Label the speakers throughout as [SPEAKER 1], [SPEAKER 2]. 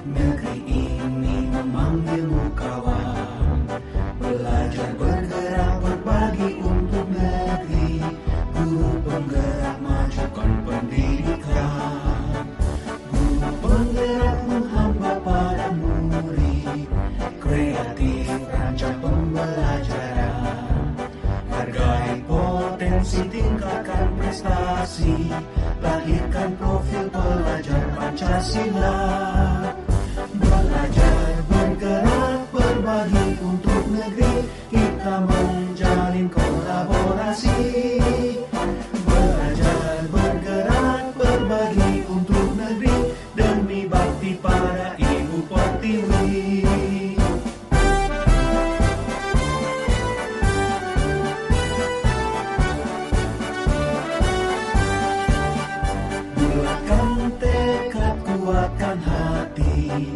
[SPEAKER 1] Negeri ini memanggilmu kawan. Belajar bergerak berbagi untuk negeri. Guru penggerak majukan pendidikan. Guru penggerak menghamba pada murid. Kreatif rancang pembelajaran. Hargai potensi, tingkatkan prestasi. Lahirkan profil pelajar Pancasila. Belajar bergerak berbagi untuk negeri. Kita menjalin kolaborasi. Belajar bergerak berbagi untuk negeri. Demi bakti pada Ibu Pertiwi. Bulatkan tekad, kuatkan hati.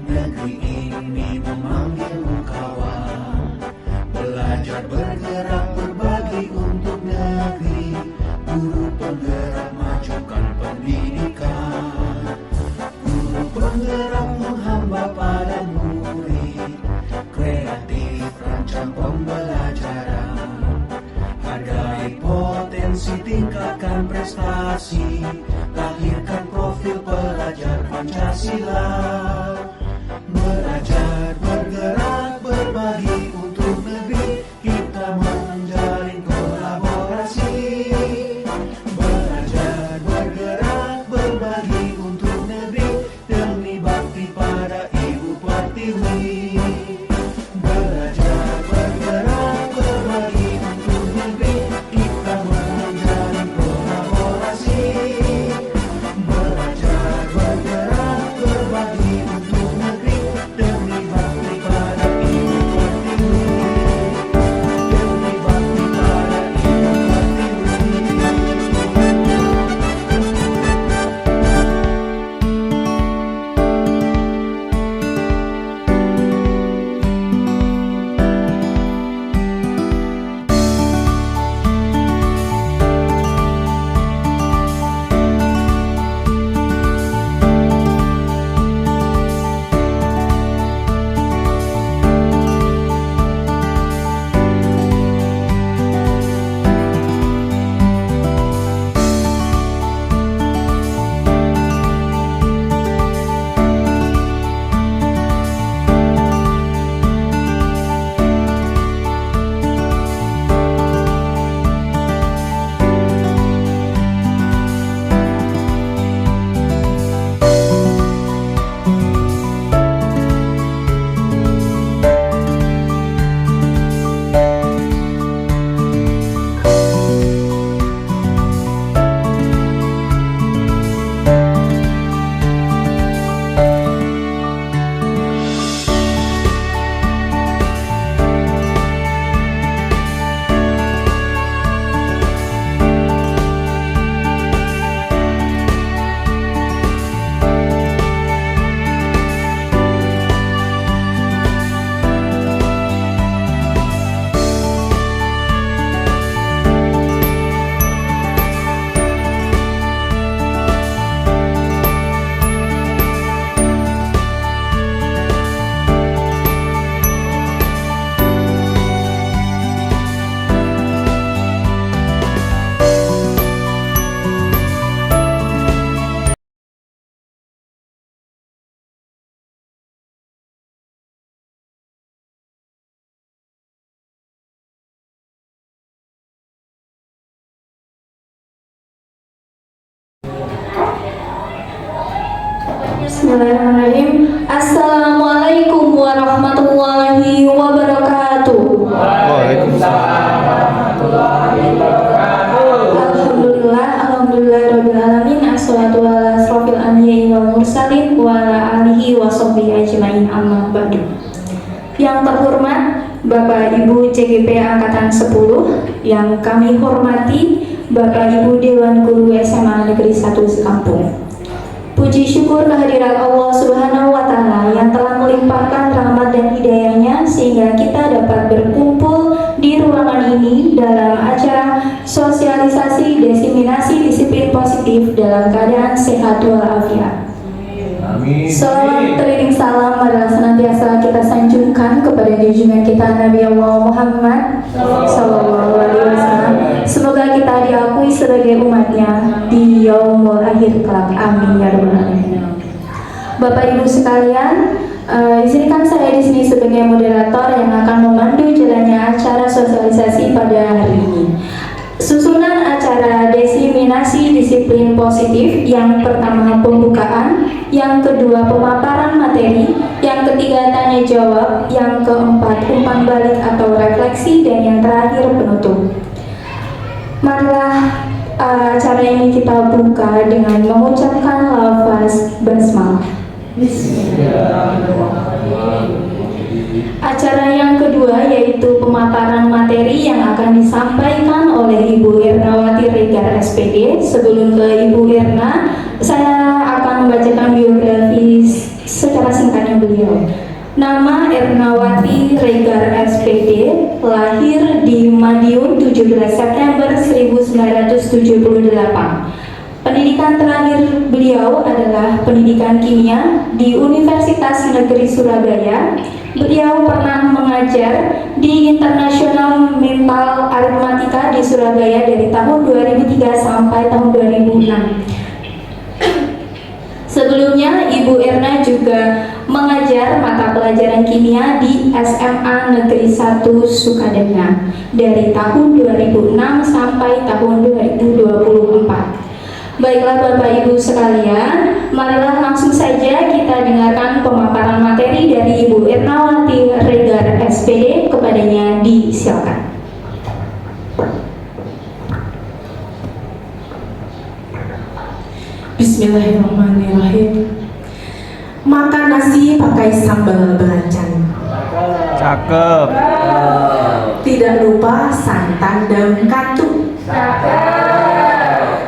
[SPEAKER 1] Negeri ini memanggilmu kawan. Belajar bergerak berbagi untuk negeri. Guru penggerak majukan pendidikan. Guru penggerak menghamba pada murid. Kreatif rancang pembelajaran. Hargai potensi, tingkatkan prestasi. Lahirkan profil pelajar Pancasila. Belajar bergerak berbagi untuk negeri. Kita menjalin kolaborasi. Belajar bergerak berbagi untuk negeri. Demi bakti pada Ibu Pertiwi. Belajar bergerak berbagi untuk negeri. Kita menjalin kolaborasi. Belajar bergerak berbagi untuk negeri. Demi bakti pada Ibu Pertiwi. Demi bakti pada Ibu
[SPEAKER 2] Bismillahirrahmanirrahim. Assalamualaikum warahmatullahi wabarakatuh.
[SPEAKER 3] Waalaikumsalam warahmatullahi wabarakatuh.
[SPEAKER 2] Alhamdulillah alamin. Assalatu ala asrofil anbiya'i wal mursalin wa ala alihi wa sahbihi ajmain, amma ba'du. Yang terhormat Bapak Ibu CGP Angkatan 10, yang kami hormati Bapak Ibu Dewan Guru SMA Negeri 1 Sekampung. Puji syukur kehadirat Allah Subhanahu wa Ta'ala yang telah melimpahkan rahmat dan hidayahnya sehingga kita dapat berkumpul di ruangan ini dalam acara sosialisasi diseminasi disiplin positif dalam keadaan sehat walafiat.
[SPEAKER 3] Amin.
[SPEAKER 2] Salawat teriring salam adalah senantiasa kita sanjungkan kepada junjungan kita Nabi Allah Muhammad Sallallahu Alaihi Wasallam. Semoga kita diakui sebagai umatnya di yaumul akhir kelak. Amin ya rabbal alamin. Bapak Ibu sekalian, izinkan saya di sini sebagai moderator yang akan memandu jalannya acara sosialisasi pada hari ini. Susunan acara diseminasi disiplin positif, yang pertama pembukaan, yang kedua pemaparan materi, yang ketiga tanya jawab, yang keempat umpan balik atau refleksi, dan yang terakhir penutup. Marilah acara ini kita buka dengan mengucapkan lafaz basmalah. Acara yang kedua yaitu pemaparan materi yang akan disampaikan oleh Ibu Irnawati Regar SPD. Sebelum ke Ibu Irna, saya akan membacakan biografi secara singkatnya beliau. Nama Irnawati Regar SPD, lahir di Madiun 17 September 1978. Pendidikan terakhir beliau adalah pendidikan kimia di Universitas Negeri Surabaya. Beliau pernah mengajar di International Mental Arithmetica di Surabaya dari tahun 2003 sampai tahun 2006. Sebelumnya, Ibu Irna juga mengajar mata pelajaran kimia di SMA Negeri 1 Sukadana dari tahun 2006 sampai tahun 2024. Baiklah Bapak Ibu sekalian, marilah langsung saja kita dengarkan pemaparan materi dari Ibu Irnawati Regar SPD. Kepadanya disilakan.
[SPEAKER 4] Bismillahirrahmanirrahim. Makan nasi pakai sambal belacan.
[SPEAKER 3] Cakep.
[SPEAKER 4] Tidak lupa santan daun katu.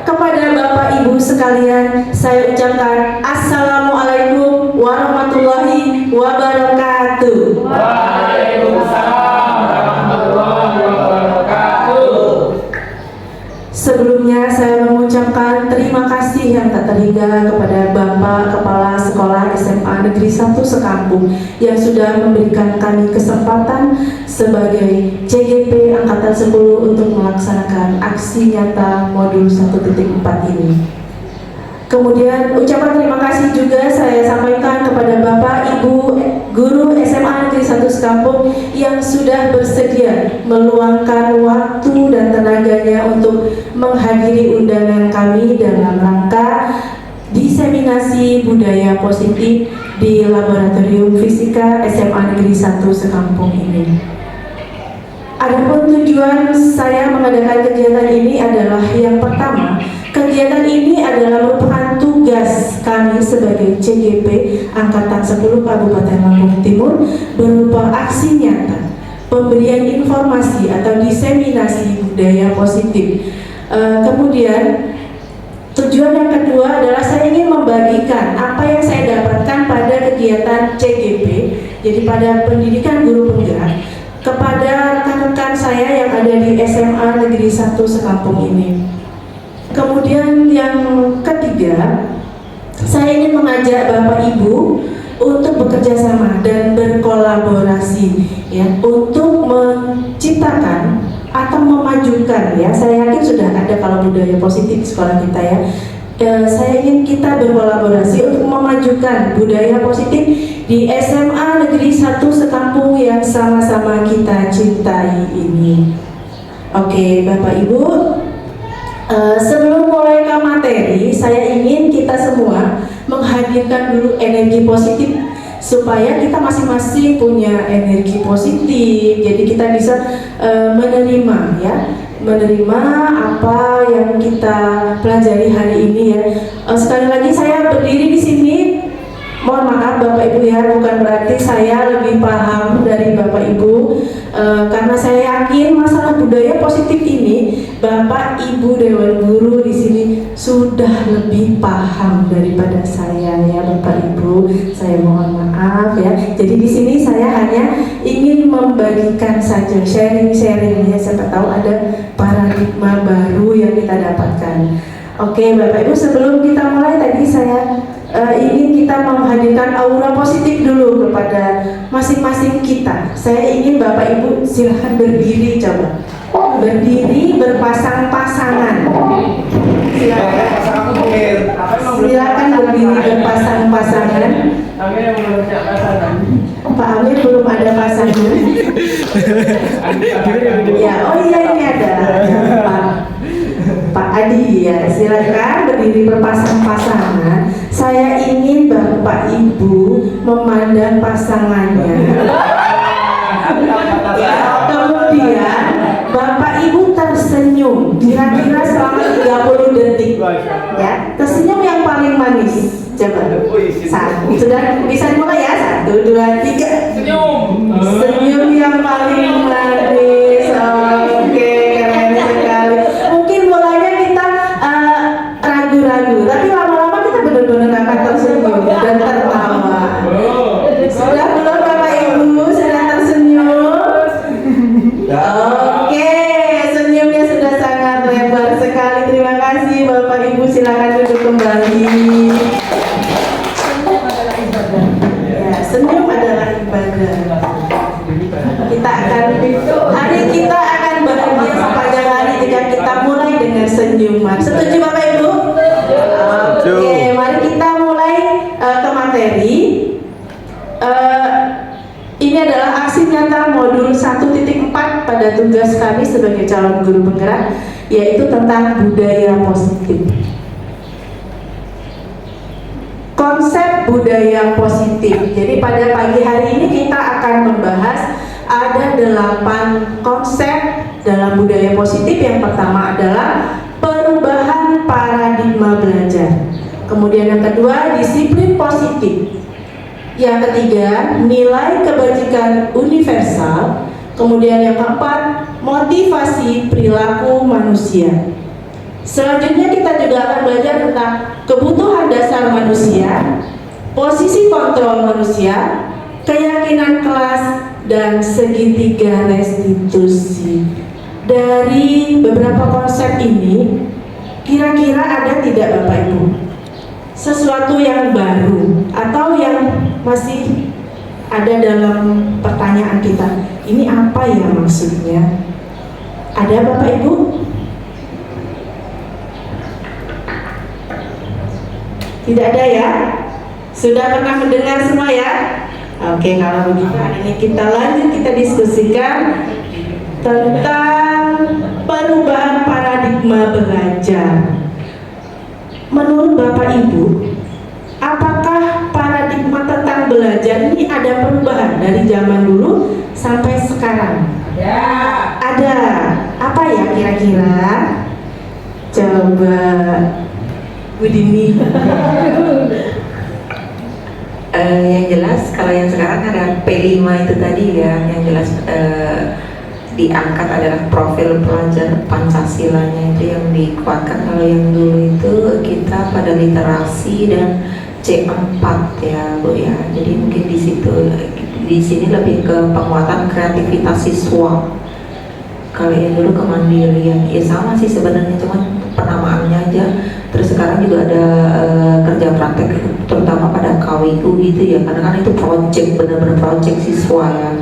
[SPEAKER 4] Kepada Bapak Ibu sekalian, saya ucapkan Assalamualaikum warahmatullahi wabarakatuh.
[SPEAKER 3] Waalaikumsalam warahmatullahi wabarakatuh.
[SPEAKER 4] Sebelumnya saya mengucapkan terima kasih yang tak terhingga kepada Bapak Kepala Sekolah SMA Negeri 1 Sekampung yang sudah memberikan kami kesempatan sebagai CGP Angkatan 10 untuk melaksanakan aksi nyata modul 1.4 ini. Kemudian ucapan terima kasih juga saya sampaikan kepada Bapak Ibu Guru SMA Negeri 1 Sekampung yang sudah bersedia meluangkan waktu dan tenaganya untuk menghadiri undangan kami dalam rangka diseminasi budaya positif di Laboratorium Fisika SMA Negeri 1 Sekampung ini. Adapun tujuan saya mengadakan kegiatan ini adalah yang pertama, kegiatan ini adalah merupakan tugas kami sebagai CGP Angkatan 10 Kabupaten Lampung Timur berupa aksi nyata, pemberian informasi atau diseminasi budaya positif. Kemudian tujuan yang kedua adalah saya ingin membagikan apa yang saya dapatkan pada kegiatan CGP, jadi pada pendidikan guru penggerak, kepada rekan-rekan saya yang ada di SMA Negeri 1 Sekampung ini. Kemudian yang ketiga, saya ingin mengajak Bapak Ibu untuk bekerja sama dan berkolaborasi ya, untuk menciptakan atau memajukan ya. Saya yakin sudah ada kalau budaya positif di sekolah kita ya. Saya ingin kita berkolaborasi untuk memajukan budaya positif di SMA Negeri 1 Sekampung yang sama-sama kita cintai ini. Oke, Bapak Ibu, sebelum mulai ke materi, saya ingin kita semua menghadirkan dulu energi positif supaya kita masing-masing punya energi positif. Jadi kita bisa menerima ya, menerima apa yang kita pelajari hari ini ya. Sekali lagi saya berdiri di sini, mohon maaf Bapak Ibu ya, bukan berarti saya lebih paham dari Bapak Ibu, karena saya yakin masalah budaya positif ini Bapak Ibu Dewan Guru di sini sudah lebih paham daripada saya ya Bapak Ibu. Saya mohon maaf ya. Jadi di sini saya hanya ingin membagikan saja, sharing-sharing ya, siapa tahu ada paradigma baru yang kita dapatkan. Oke Bapak Ibu, sebelum kita mulai tadi saya ingin kita menghadirkan aura positif dulu kepada masing-masing kita. Saya ingin Bapak Ibu silahkan berdiri, coba berdiri berpasang-pasangan. Silakan berdiri berpasang-pasangan. Pak Amir belum ada pasangan. Ya, oh iya ini ada Pak Adi ya. Silakan berdiri berpasang-pasangan. Saya ingin Bapak Ibu memandang pasangannya. Ya, kemudian Bapak Ibu tersenyum kira-kira selama 30 detik. Ya, tersenyum yang paling manis. Coba. Sudah bisa dimulai ya? 1, 2, 3. Senyum yang paling manis. Oke, keren sekali. Mungkin mulanya kita ragu-ragu, tapi lama-lama kita benar-benar akan tersenyum dan tertawa. Sudah belum Bapak Ibu? Sudah tersenyum? Oke, senyumnya sudah sangat lebar sekali. Terima kasih Bapak Ibu. Silakan duduk kembali. Senyum adalah ibadah. Kita akan bahagia sepanjang hari jika kita mulai dengan senyuman. Setuju Bapak Ibu? Oke, mari kita mulai ke materi. Ini adalah aksi nyata modul 1.4 pada tugas kami sebagai calon guru penggerak, yaitu tentang budaya positif. Konsep budaya positif. Jadi pada pagi hari ini kita akan membahas ada 8 konsep dalam budaya positif. Yang pertama adalah perubahan paradigma belajar. Kemudian yang kedua, disiplin positif. Yang ketiga, nilai kebajikan universal. Kemudian yang keempat, motivasi perilaku manusia. Selanjutnya kita juga akan belajar tentang kebutuhan dasar manusia, posisi kontrol manusia, keyakinan kelas, dan segitiga restitusi. Dari beberapa konsep ini, kira-kira ada tidak Bapak Ibu sesuatu yang baru atau yang masih ada dalam pertanyaan kita? Ini apa ya maksudnya? Ada Bapak Ibu? Tidak ada ya? Sudah pernah mendengar semua ya? Oke, kalau begitu hari ini kita lanjut, kita diskusikan tentang perubahan paradigma belajar. Menurut Bapak Ibu, apakah paradigma tentang belajar ini ada perubahan dari zaman dulu sampai sekarang? Ya. Ada. Apa ya kira-kira? Coba Bu Dini.
[SPEAKER 5] Yang jelas kalau yang sekarang ada P5 itu tadi ya, yang jelas diangkat adalah profil pelajar Pancasilanya itu yang dikuatkan. Kalau yang dulu itu kita pada literasi dan C4 ya Bu ya. Jadi mungkin di sini lebih ke penguatan kreativitas siswa. Kalau yang dulu kemandirian, ya sama sih sebenarnya, cuman penamaannya aja. Terus sekarang juga ada kerja praktek, terutama pada KWU gitu ya, karena kan itu project, benar-benar project siswa ya.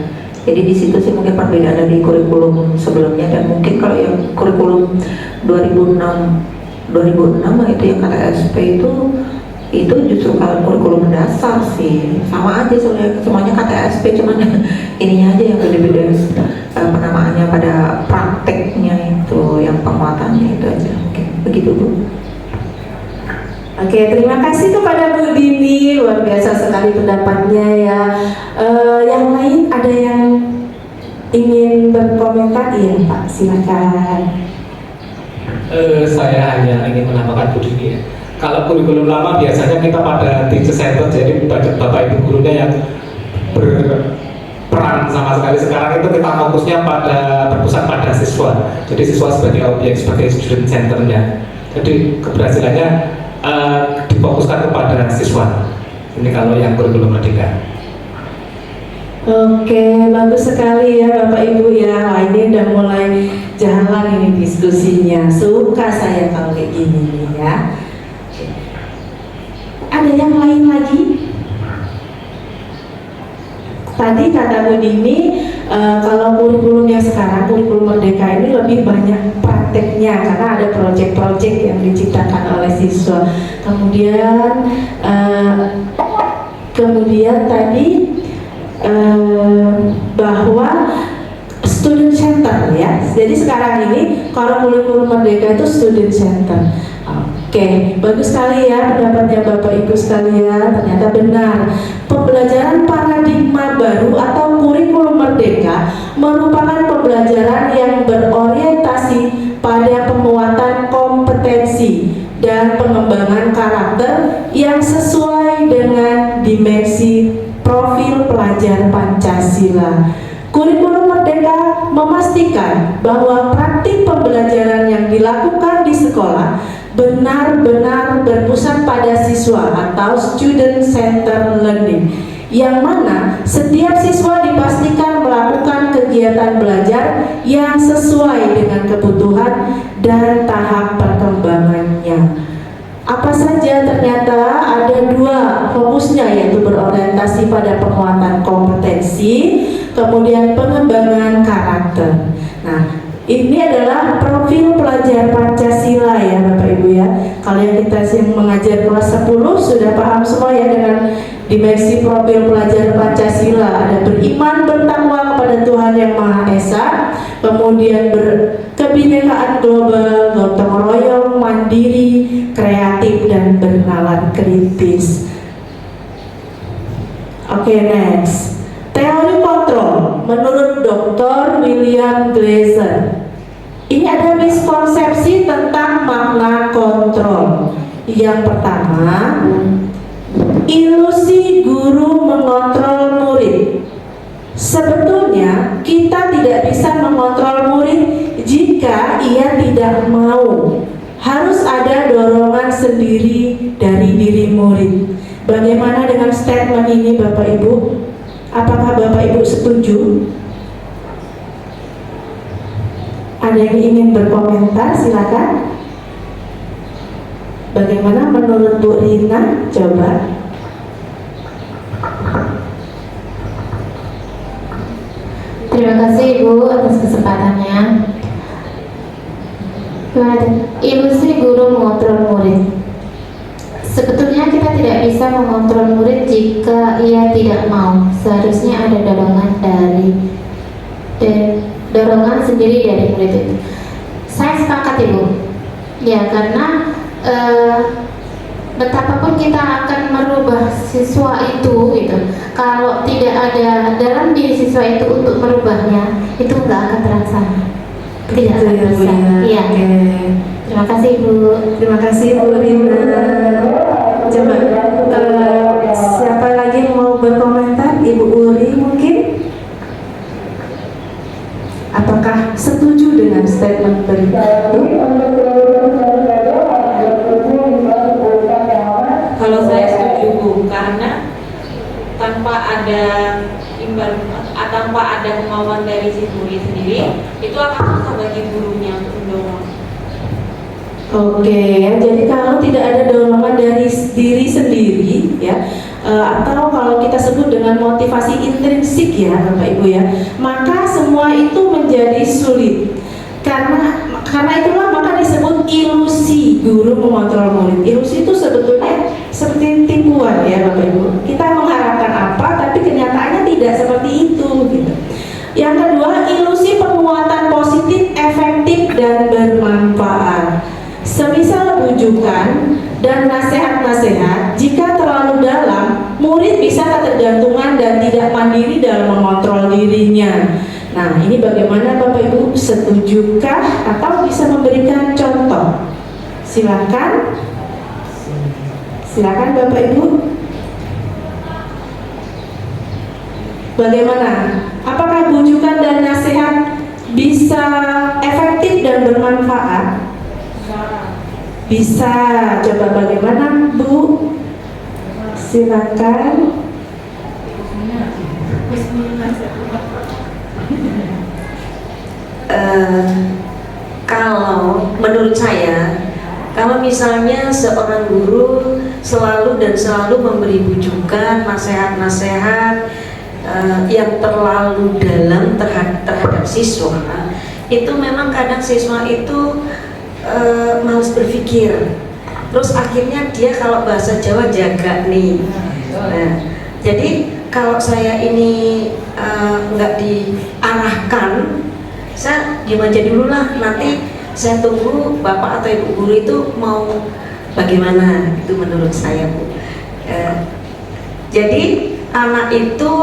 [SPEAKER 5] Jadi di situ sih mungkin perbedaan dari kurikulum sebelumnya. Dan mungkin kalau yang kurikulum 2006 itu yang kata SP itu justru kalau kurikulum dasar sih sama aja semuanya kata SP, cuman ininya aja yang beda-beda penamaannya pada prakteknya itu, yang penguatannya itu aja. Oke, begitu Bu.
[SPEAKER 4] Oke, terima kasih kepada Bu Dini, luar biasa sekali pendapatnya ya. Yang lain ada yang ingin berkomentar? Iya Pak, silakan.
[SPEAKER 6] Saya hanya ingin menambahkan Bu Dini ya. Kalau kurikulum lama biasanya kita pada teacher center, jadi Bapak Ibu gurunya yang berperan sama sekali. Sekarang itu kita fokusnya berpusat pada siswa. Jadi siswa sebagai objek, sebagai student centernya. Jadi keberhasilannya difokuskan kepada siswa. Ini kalau yang kurikulum merdeka.
[SPEAKER 4] Oke, bagus sekali ya Bapak Ibu ya. Wah, ini udah mulai jalan ini diskusinya. Suka saya kalau kayak gini nih ya. Ada yang lain lagi? Tadi kata Bu Dini, kalau kurikulum yang sekarang, kurikulum Merdeka ini lebih banyak prakteknya karena ada proyek-proyek yang diciptakan oleh siswa. Kemudian tadi bahwa student center ya. Jadi sekarang ini kalau kurikulum Merdeka itu student center. Oke, bagus sekali ya pendapatnya Bapak Ibu sekalian. Ternyata benar, pembelajaran paradigma baru atau kurikulum Merdeka merupakan pembelajaran yang berorientasi pada penguatan kompetensi dan pengembangan karakter yang sesuai dengan dimensi profil pelajar Pancasila. Kurikulum Merdeka memastikan bahwa praktik pembelajaran yang dilakukan di sekolah benar-benar berpusat pada siswa atau student center learning, yang mana setiap siswa dipastikan melakukan kegiatan belajar yang sesuai dengan kebutuhan dan tahap perkembangannya. Apa saja? Ternyata ada dua fokusnya, yaitu berorientasi pada penguatan kompetensi, kemudian pengembangan karakter. Nah, ini adalah profil pelajar Pancasila ya Bapak Ibu ya. Kalian kita yang mengajar kelas 10 sudah paham semua ya dengan dimensi profil pelajar Pancasila. Ada beriman, bertakwa kepada Tuhan Yang Maha Esa, kemudian berkebinekaan global, gotong royong, mandiri, kreatif, dan bernalar kritis. Oke, next. Teori kontrol menurut Dr. William Glasser. Ini ada miskonsepsi tentang makna kontrol. Yang pertama, ilusi guru mengontrol murid. Sebetulnya kita tidak bisa mengontrol murid jika ia tidak mau. Harus ada dorongan sendiri dari diri murid. Bagaimana dengan statement ini Bapak Ibu? Apakah Bapak Ibu setuju? Ada yang ingin berkomentar? Silakan. Bagaimana menurut Bu Rina? Coba.
[SPEAKER 7] Terima kasih Ibu atas kesempatannya. Ilusi guru mengontrol murid. Sebetulnya kita tidak bisa mengontrol murid jika ia tidak mau. Seharusnya ada dorongan sendiri dari murid itu. Saya sepakat Ibu. Ya, karena betapapun kita akan merubah siswa itu gitu, kalau tidak ada dalam diri siswa itu untuk merubahnya, itu nggak akan terlaksana. Tidak akan bisa. Iya. Terima kasih Ibu.
[SPEAKER 4] Terima kasih Bu Rina. Coba siapa lagi yang mau berkomentar? Ibu Uri mungkin? Apakah setuju dengan statement berikut?
[SPEAKER 5] Kalau saya setuju Bu, karena tanpa ada kemauan dari si guru sendiri, itu akan susah bagi gurunya untuk mendorong.
[SPEAKER 4] Oke, ya, jadi kalau tidak ada dorongan dari diri sendiri, ya, atau kalau kita sebut dengan motivasi intrinsik ya, Bapak Ibu ya, maka semua itu menjadi sulit. Karena itulah maka disebut ilusi guru mengontrol murid. Ilusi itu sebetulnya seperti tipuan ya, Bapak Ibu. Kita mengharapkan apa, tapi kenyataannya tidak seperti itu, gitu. Yang kedua, ilusi penguatan positif, efektif dan bermanfaat. Semisal bujukan dan nasihat-nasihat, jika terlalu dalam, murid bisa ketergantungan dan tidak mandiri dalam mengontrol dirinya. Nah, ini bagaimana Bapak Ibu, setujukah atau bisa memberikan contoh? Silakan. Silakan Bapak Ibu. Bagaimana? Apakah bujukan dan nasihat bisa efektif dan bermanfaat? Bisa. Coba bagaimana Bu? Silakan.
[SPEAKER 8] Kalau menurut saya, kalau misalnya seorang guru selalu dan selalu memberi bujukan, nasihat-nasihat yang terlalu dalam terhadap siswa, itu memang kadang siswa itu malas berpikir. Terus akhirnya dia kalau bahasa Jawa jaga nih. Nah, jadi kalau saya ini nggak diarahkan, saya diam aja dulu lah. Nanti saya tunggu bapak atau ibu guru itu mau bagaimana. Itu menurut saya, Bu. Jadi anak itu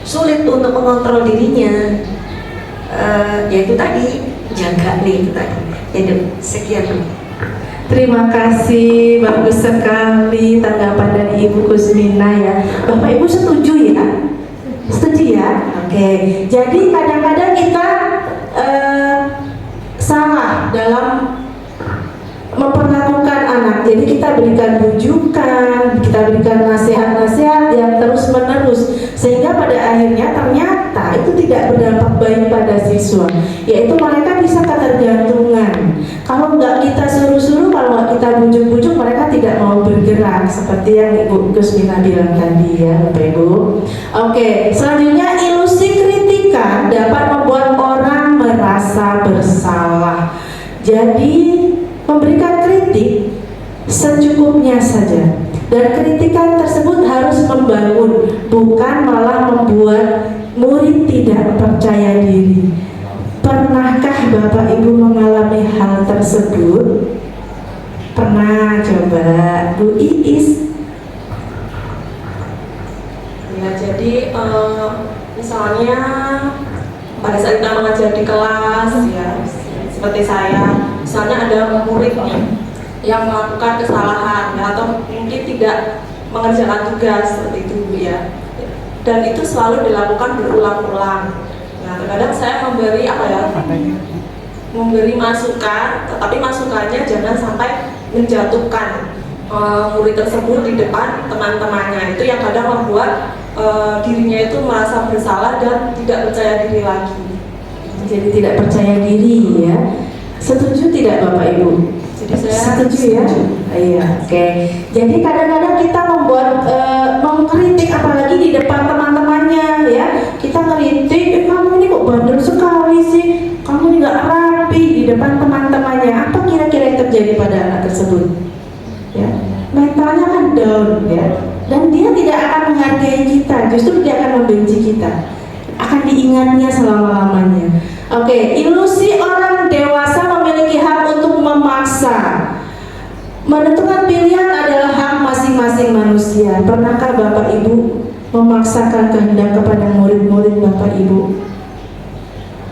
[SPEAKER 8] sulit untuk mengontrol dirinya. Yaitu tadi jaga nih itu tadi. Jadi sekian.
[SPEAKER 4] Terima kasih, bagus sekali tanggapan dari Ibu Kusmina ya. Bapak Ibu setuju ya? Setuju ya? Oke. Jadi kadang-kadang kita salah dalam memperlakukan anak. Jadi kita berikan bujukan, kita berikan nasihat-nasihat yang terus menerus, sehingga pada akhirnya ternyata itu tidak berdampak baik pada siswa, yaitu mereka bisa ketergantungan. Kalau nggak kita suruh-suruh, kalau nggak kita bujuk-bujuk, mereka tidak mau bergerak, seperti yang Ibu Kusmina bilang tadi ya Bapak Ibu. Oke, selanjutnya ilusi kritikan dapat membuat orang merasa bersalah. Jadi memberikan kritik secukupnya saja, dan kritikan tersebut harus membangun, bukan malah membuat murid tidak percaya diri. Pernahkah Bapak Ibu mengalami hal tersebut? Pernah? Coba Bu Iis.
[SPEAKER 9] Ya, jadi misalnya pada saat kita mengajar di kelas ya, seperti saya, misalnya ada murid yang melakukan kesalahan ya, atau mungkin tidak mengerjakan tugas seperti itu ya, dan itu selalu dilakukan berulang-ulang. Nah, terkadang saya memberi memberi masukan, tetapi masukannya jangan sampai menjatuhkan murid tersebut di depan teman-temannya. Itu yang kadang membuat dirinya itu merasa bersalah dan tidak percaya diri lagi.
[SPEAKER 4] Jadi tidak percaya diri ya. Setuju tidak Bapak Ibu?
[SPEAKER 9] Jadi saya
[SPEAKER 4] setuju ya. Iya, oke. Jadi kadang-kadang kita membuat mengkritik, apalagi di depan teman-temannya ya. Kita ngeritik, kamu ini kok bandel sekali sih, kamu ini nggak rapi, di depan teman-temannya. Apa kira-kira yang terjadi pada anak tersebut? Ya, mentalnya kan down ya. Dan dia tidak akan menghargai kita, justru dia akan membenci kita. Akan diingatnya selama-lamanya. Oke, ilusi orang dewasa memiliki hak untuk memaksa. Menentukan pilihan adalah hak masing-masing manusia. Pernahkah Bapak Ibu memaksakan kehendak kepada murid-murid Bapak Ibu?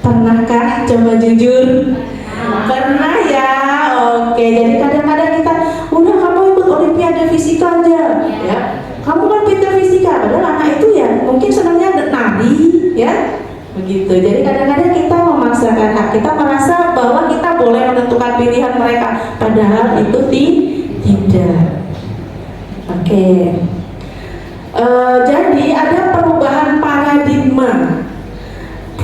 [SPEAKER 4] Pernahkah? Coba jujur. Pernah ya. Oke, jadi kadang-kadang kita, udah kamu ikut olimpiade fisika aja, ya. Kamu kan pintar fisika, padahal anak itu ya mungkin senangnya nari, ya. Begitu. Jadi kadang-kadang kita memaksakan hak, kita merasa bahwa kita boleh menentukan pilihan mereka, padahal itu tidak. Oke. Jadi ada perubahan paradigma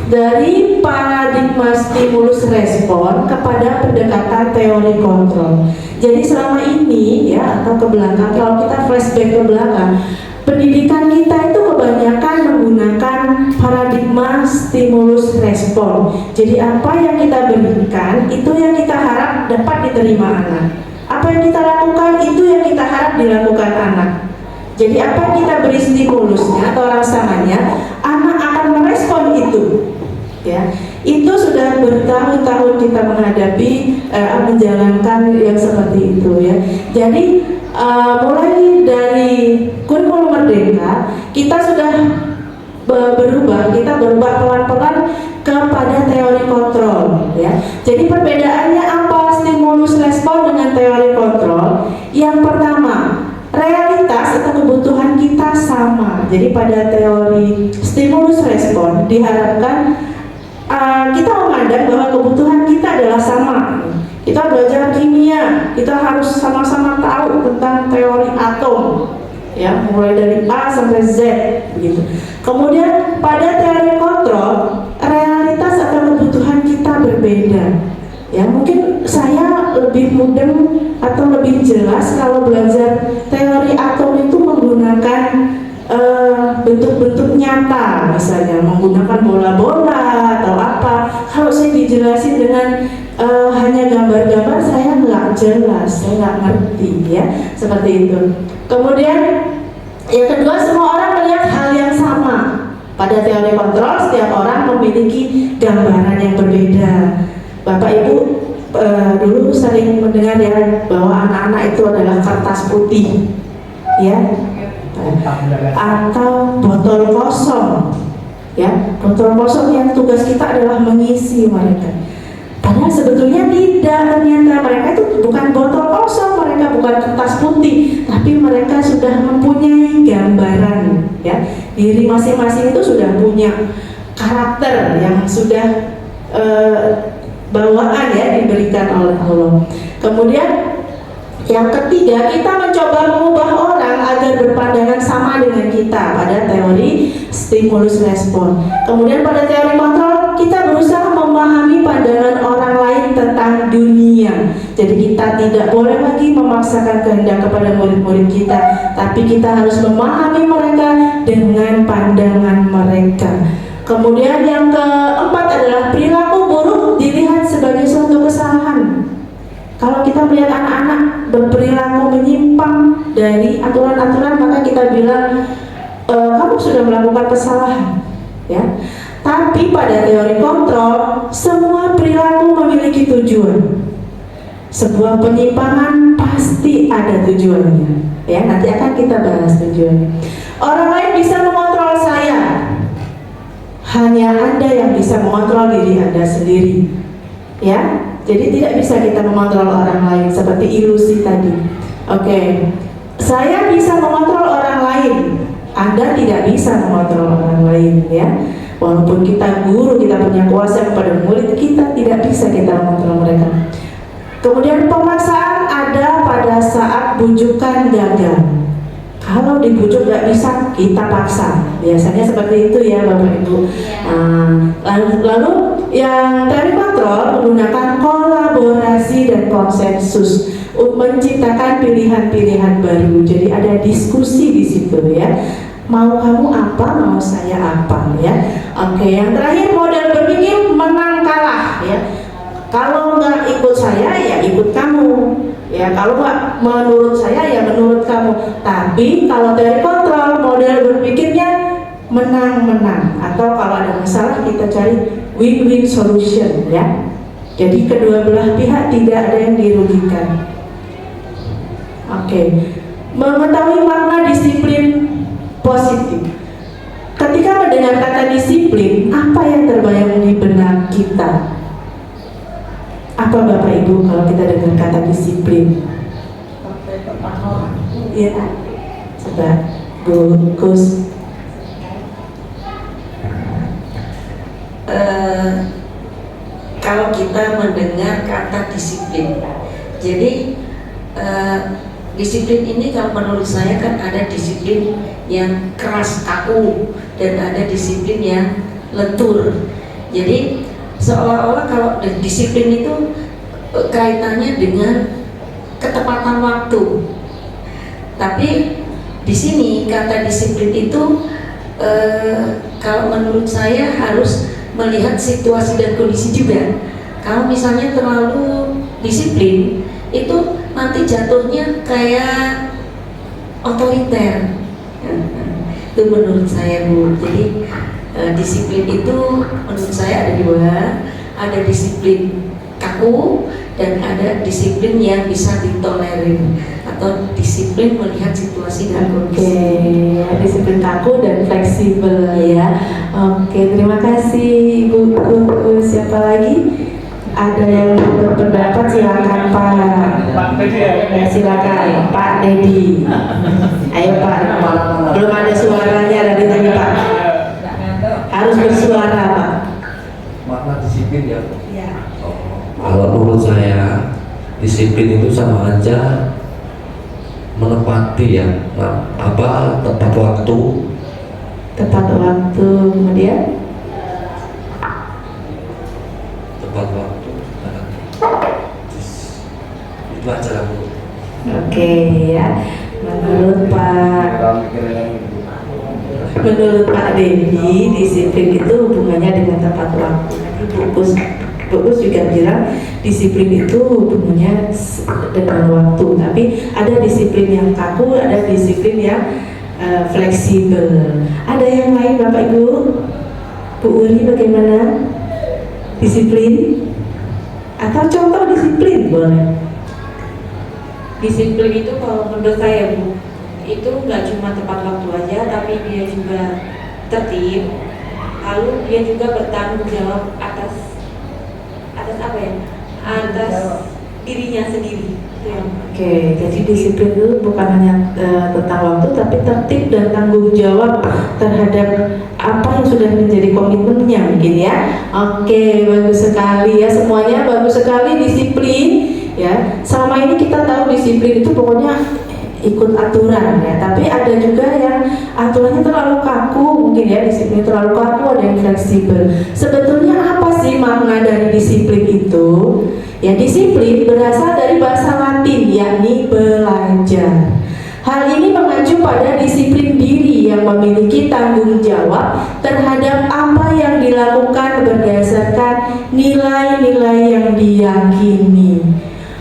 [SPEAKER 4] dari paradigma stimulus respon kepada pendekatan teori kontrol. Jadi selama ini ya, atau ke belakang, kalau kita flashback ke belakang, pendidikan kita itu kebanyakan menggunakan paradigma stimulus respon. Jadi apa yang kita berikan, itu yang kita harap dapat diterima anak. Apa yang kita lakukan, itu yang kita harap dilakukan anak. Jadi apa yang kita beri stimulusnya atau rangsangannya, anak akan merespon itu. Ya, itu sudah bertahun-tahun kita menghadapi menjalankan yang seperti itu ya. Jadi mulai dari kurikulum Merdeka kita sudah berubah pelan-pelan kepada teori kontrol ya. Jadi perbedaannya apa stimulus respon dengan teori kontrol? Yang pertama, realitas atau kebutuhan kita sama. Jadi pada teori stimulus respon diharapkan kita memandang bahwa kebutuhan kita adalah sama. Kita belajar kimia, kita harus sama-sama tahu tentang teori atom, ya, mulai dari A sampai Z, begitu. Kemudian pada teori kontrol, realitas atau kebutuhan kita berbeda. Ya, mungkin saya lebih mudeng atau lebih jelas kalau belajar teori atom itu menggunakan bentuk-bentuk nyata, misalnya menggunakan bola-bola atau apa. Kalau saya dijelasin dengan hanya gambar-gambar, saya nggak jelas, saya nggak ngerti, ya, seperti itu. Kemudian yang kedua, semua orang melihat hal yang sama. Pada teori kontrol, setiap orang memiliki gambaran yang berbeda. Bapak Ibu dulu sering mendengar ya bahwa anak-anak itu adalah kertas putih, ya, atau botol kosong, ya, botol kosong yang tugas kita adalah mengisi mereka. Padahal sebetulnya tidak, ternyata mereka itu bukan botol kosong, mereka bukan kertas putih, tapi mereka sudah mempunyai gambaran, ya, diri masing-masing itu sudah punya karakter yang sudah bawaan, ya, diberikan oleh Allah. Kemudian yang ketiga, kita mencoba mengubah orang agar berpandangan sama dengan kita pada teori stimulus respon. Kemudian pada teori kontrol, kita berusaha memahami pandangan orang lain tentang dunia. Jadi kita tidak boleh lagi memaksakan kehendak kepada murid-murid kita, tapi kita harus memahami mereka dengan pandangan mereka. Kemudian yang keempat adalah perilaku buruk dilihat sebagai suatu kesalahan. Kalau kita melihat anak-anak berperilaku menyimpang dari aturan-aturan, maka kita bilang kamu sudah melakukan kesalahan, ya. Tapi pada teori kontrol, semua perilaku memiliki tujuan. Sebuah penyimpangan pasti ada tujuannya, ya. Nanti akan kita bahas tujuannya. Orang lain bisa mengontrol saya, hanya Anda yang bisa mengontrol diri Anda sendiri, ya. Jadi tidak bisa kita mengontrol orang lain seperti ilusi tadi. Oke, saya bisa mengontrol orang lain, Anda tidak bisa mengontrol orang lain, ya. Walaupun kita guru, kita punya kuasa kepada murid, kita tidak bisa kita mengontrol mereka. Kemudian pemaksaan ada pada saat bujukan gagal. Kalau dibujuk nggak bisa, kita paksa. Biasanya seperti itu, ya, Bapak Ibu. Lalu yang teori kontrol menggunakan kolaborasi dan konsensus untuk menciptakan pilihan-pilihan baru. Jadi ada diskusi di situ, ya. Mau kamu apa, mau saya apa, ya. Oke, yang terakhir model berpikir menang kalah, ya. Kalau nggak ikut saya, ya ikut kamu. Ya, kalau nggak menurut saya, ya menurut kamu. Tapi kalau teori kontrol, model berpikirnya menang-menang, atau kalau ada masalah kita cari win-win solution, ya. Jadi kedua belah pihak tidak ada yang dirugikan. Oke, mengetahui makna disiplin positif. Ketika mendengar kata disiplin, apa yang terbayang di benak kita? Apa Bapak Ibu kalau kita dengar kata disiplin? Ya, coba Bu Gus.
[SPEAKER 8] Kalau kita mendengar kata disiplin, jadi disiplin ini kalau menurut saya kan ada disiplin yang keras kaku dan ada disiplin yang lentur. Jadi seolah-olah kalau disiplin itu kaitannya dengan ketepatan waktu. Tapi di sini kata disiplin itu kalau menurut saya harus melihat situasi dan kondisi juga. Kalau misalnya terlalu disiplin, itu nanti jatuhnya kayak otoriter. Itu menurut saya, Bu. Jadi disiplin itu menurut saya ada dua, ada disiplin kaku dan ada disiplin yang bisa ditolerir atau disiplin melihat situasi dan kondisi.
[SPEAKER 4] Oke, disiplin kaku dan fleksibel, ya. Oke, terima kasih Ibu. Siapa lagi? Ada yang berpendapat, silakan Pak. Ya, silakan Pak Dedi. Ayo Pak. Belum ada suaranya dari tadi Pak. Harus bersuara Pak.
[SPEAKER 10] Makna disiplin, ya.
[SPEAKER 4] Ya.
[SPEAKER 10] Kalau menurut saya disiplin itu sama aja menepati, ya, tepat waktu.
[SPEAKER 4] Tepat waktu, kemudian
[SPEAKER 10] Tepat waktu.
[SPEAKER 4] Oke ya. Menurut Pak Dendi, disiplin itu hubungannya dengan tepat waktu. Bu Us juga bilang disiplin itu hubungannya dengan waktu, tapi ada disiplin yang kaku, ada disiplin yang fleksibel. Ada yang lain Bapak Ibu? Bu Uri bagaimana? Disiplin? Atau contoh disiplin boleh?
[SPEAKER 11] Disiplin itu kalau menurut saya Bu, itu nggak cuma tepat waktu aja, tapi dia juga tertib, lalu dia juga bertanggung jawab atas apa ya? Atas dirinya sendiri. Itu yang
[SPEAKER 4] Oke, jadi disiplin itu bukan hanya tentang waktu, tapi tertib dan tanggung jawab terhadap apa yang sudah menjadi komitmennya mungkin ya. Oke, bagus sekali ya, semuanya bagus sekali disiplin ya. Selama ini kita tahu disiplin itu pokoknya ikut aturan ya, tapi ada juga yang aturannya terlalu kaku mungkin ya, disiplin terlalu kaku, ada yang fleksibel. Sebetulnya apa sih makna dari disiplin itu? Ya, disiplin berasal dari bahasa Latin yakni belajar. Hal ini mengacu pada disiplin diri yang memiliki tanggung jawab terhadap apa yang dilakukan berdasarkan nilai-nilai yang diyakini.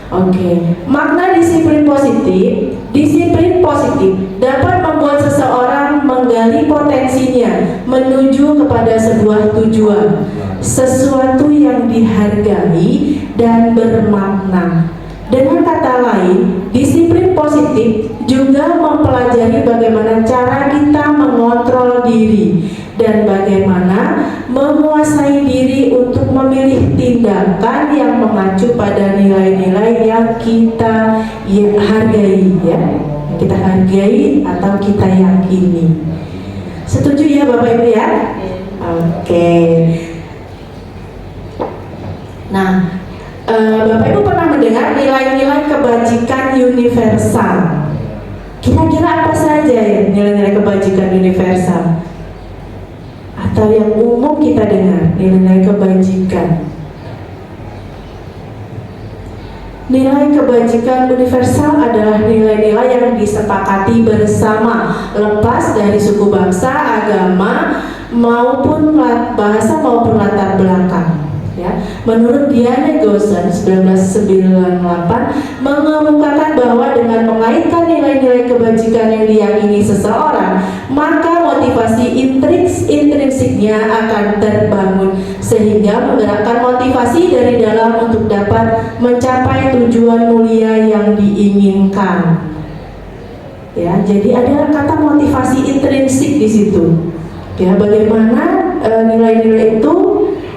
[SPEAKER 4] Oke, makna disiplin positif. Disiplin positif dapat membuat seseorang menggali potensinya menuju kepada sebuah tujuan, sesuatu yang dihargai dan bermakna. Dengan kata lain, disiplin positif juga mempelajari bagaimana cara kita mengontrol diri dan bagaimana menguasai diri untuk memilih tindakan yang mengacu pada nilai-nilai yang kita hargai ya, kita hargai atau kita yakini. Setuju ya Bapak Ibu ya? Oke. Nah, Bapak Ibu pernah mendengar nilai-nilai kebajikan universal? Kira-kira apa saja ya nilai-nilai kebajikan universal? Atau yang umum kita dengar, nilai-nilai kebajikan. Nilai kebajikan universal adalah nilai-nilai yang disepakati bersama, lepas dari suku, bangsa, agama, maupun bahasa maupun latar belakang. Ya, menurut Diane Goshen 1998 mengemukakan bahwa dengan mengaitkan nilai-nilai kebajikan yang diyakini seseorang, maka motivasi intrinsiknya akan terbangun sehingga menggerakkan motivasi dari dalam untuk dapat mencapai tujuan mulia yang diinginkan. Ya, jadi ada kata motivasi intrinsik di situ. Ya, bagaimana nilai-nilai itu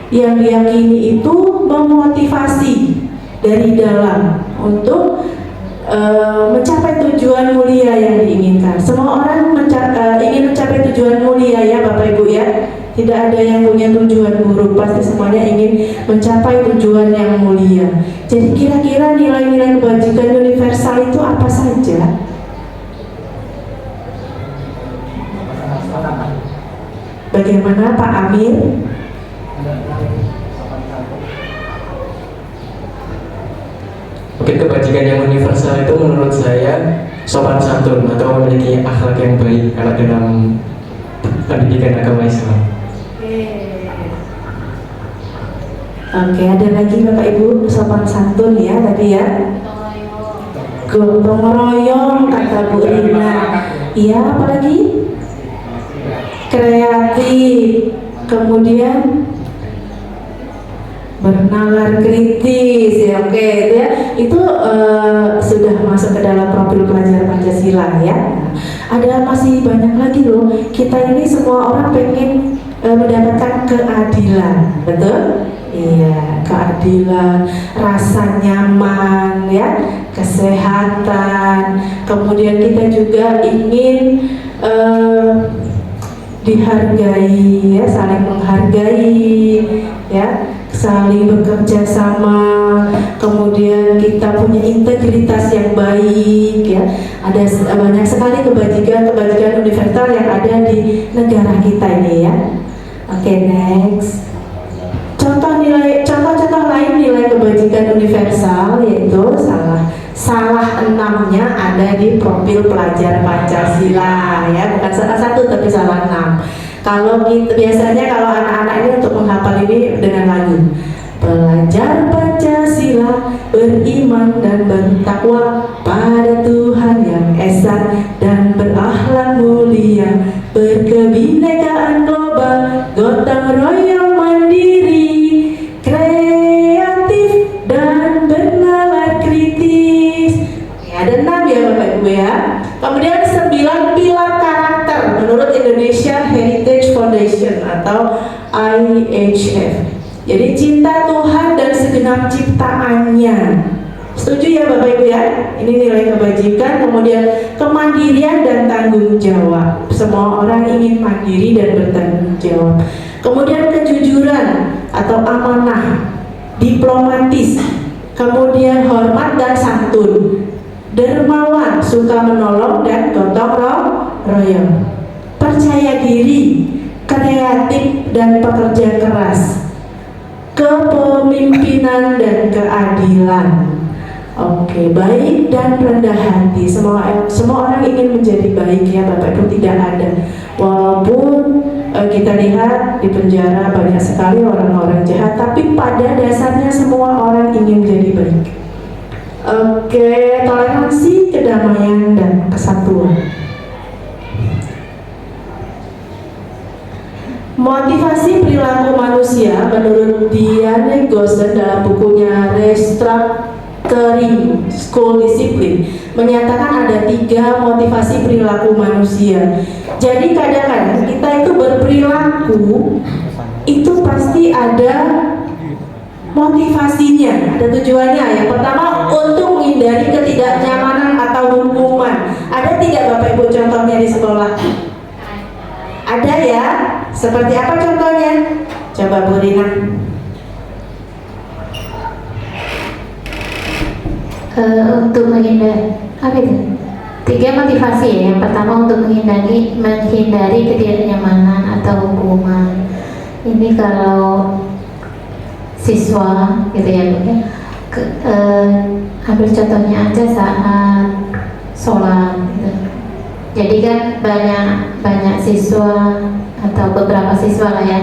[SPEAKER 4] yang diyakini itu memotivasi dari dalam untuk mencapai tujuan mulia yang diinginkan. Semua orang ingin mencapai tujuan mulia ya Bapak Ibu ya. Tidak ada yang punya tujuan buruk, pasti semuanya ingin mencapai tujuan yang mulia. Jadi kira-kira nilai-nilai kebajikan universal itu apa saja? Bagaimana Pak Amir?
[SPEAKER 12] Mungkin kebajikan yang universal itu menurut saya sopan santun atau memiliki akhlak yang baik kalau dalam pendidikan agama Islam.
[SPEAKER 4] Oke, ada lagi Bapak Ibu sopan santun ya tadi ya. Gotong royong kata Bu Rina. Iya, apalagi? Kreatif. Kemudian bernalar kritis ya, oke itu ya, itu sudah masuk ke dalam profil pelajar Pancasila ya. Ada masih banyak lagi loh, kita ini semua orang pengen mendapatkan keadilan, betul? Iya, keadilan, rasa nyaman ya, kesehatan, kemudian kita juga ingin dihargai ya, saling menghargai ya, saling bekerja sama, kemudian kita punya integritas yang baik ya. Ada banyak sekali kebajikan universal yang ada di negara kita ini ya. Oke, next. Contoh lain nilai kebajikan universal yaitu salah enamnya ada di profil pelajar Pancasila ya, bukan salah satu tapi salah 6. Kalau biasanya kalau anak-anak ini untuk menghafal ini dengan lagu. Pelajar Pancasila beriman dan bertakwa pada Tuhan yang esa dan berakhlak mulia, berkebinekaan global, gotong royong mandiri, kreatif dan bernalar kritis. Ya, ada 6 ya Bapak Ibu ya. Kemudian 9 pilar karakter menurut Indonesian Heritage Foundation atau IHF. Jadi cinta Tuhan dan segenap ciptaannya. Setuju ya Bapak Ibu ya? Ini nilai kebajikan. Kemudian kemandirian dan tanggung jawab. Semua orang ingin mandiri dan bertanggung jawab. Kemudian kejujuran atau amanah, diplomatis. Kemudian hormat dan santun, dermawan, suka menolong dan gotong royong. Percaya diri, kreatif dan pekerja keras. Kepemimpinan dan keadilan. Oke, baik dan rendah hati. Semua orang ingin menjadi baik ya Bapak Ibu, tidak ada. Walaupun kita lihat di penjara banyak sekali orang-orang jahat, tapi pada dasarnya semua orang ingin menjadi baik. Oke, toleransi, kedamaian dan kesatuan. Motivasi perilaku manusia menurut Diane Gosden dalam bukunya Restructuring School Discipline menyatakan ada 3 motivasi perilaku manusia. Jadi kadang-kadang kita itu berperilaku itu pasti ada motivasinya, ada tujuannya. Yang pertama untuk menghindari ketidaknyamanan atau hukuman. Ada tidak Bapak Ibu contohnya di sekolah? Ada ya? Seperti apa contohnya? Coba Bu Rina.
[SPEAKER 7] Untuk menghindari apa itu? 3 motivasi ya. Yang pertama untuk menghindari ketidaknyamanan atau hukuman. Ini kalau siswa gitu ya, ambil contohnya aja saat sholat gitu. Jadi kan banyak siswa atau beberapa siswa lah ya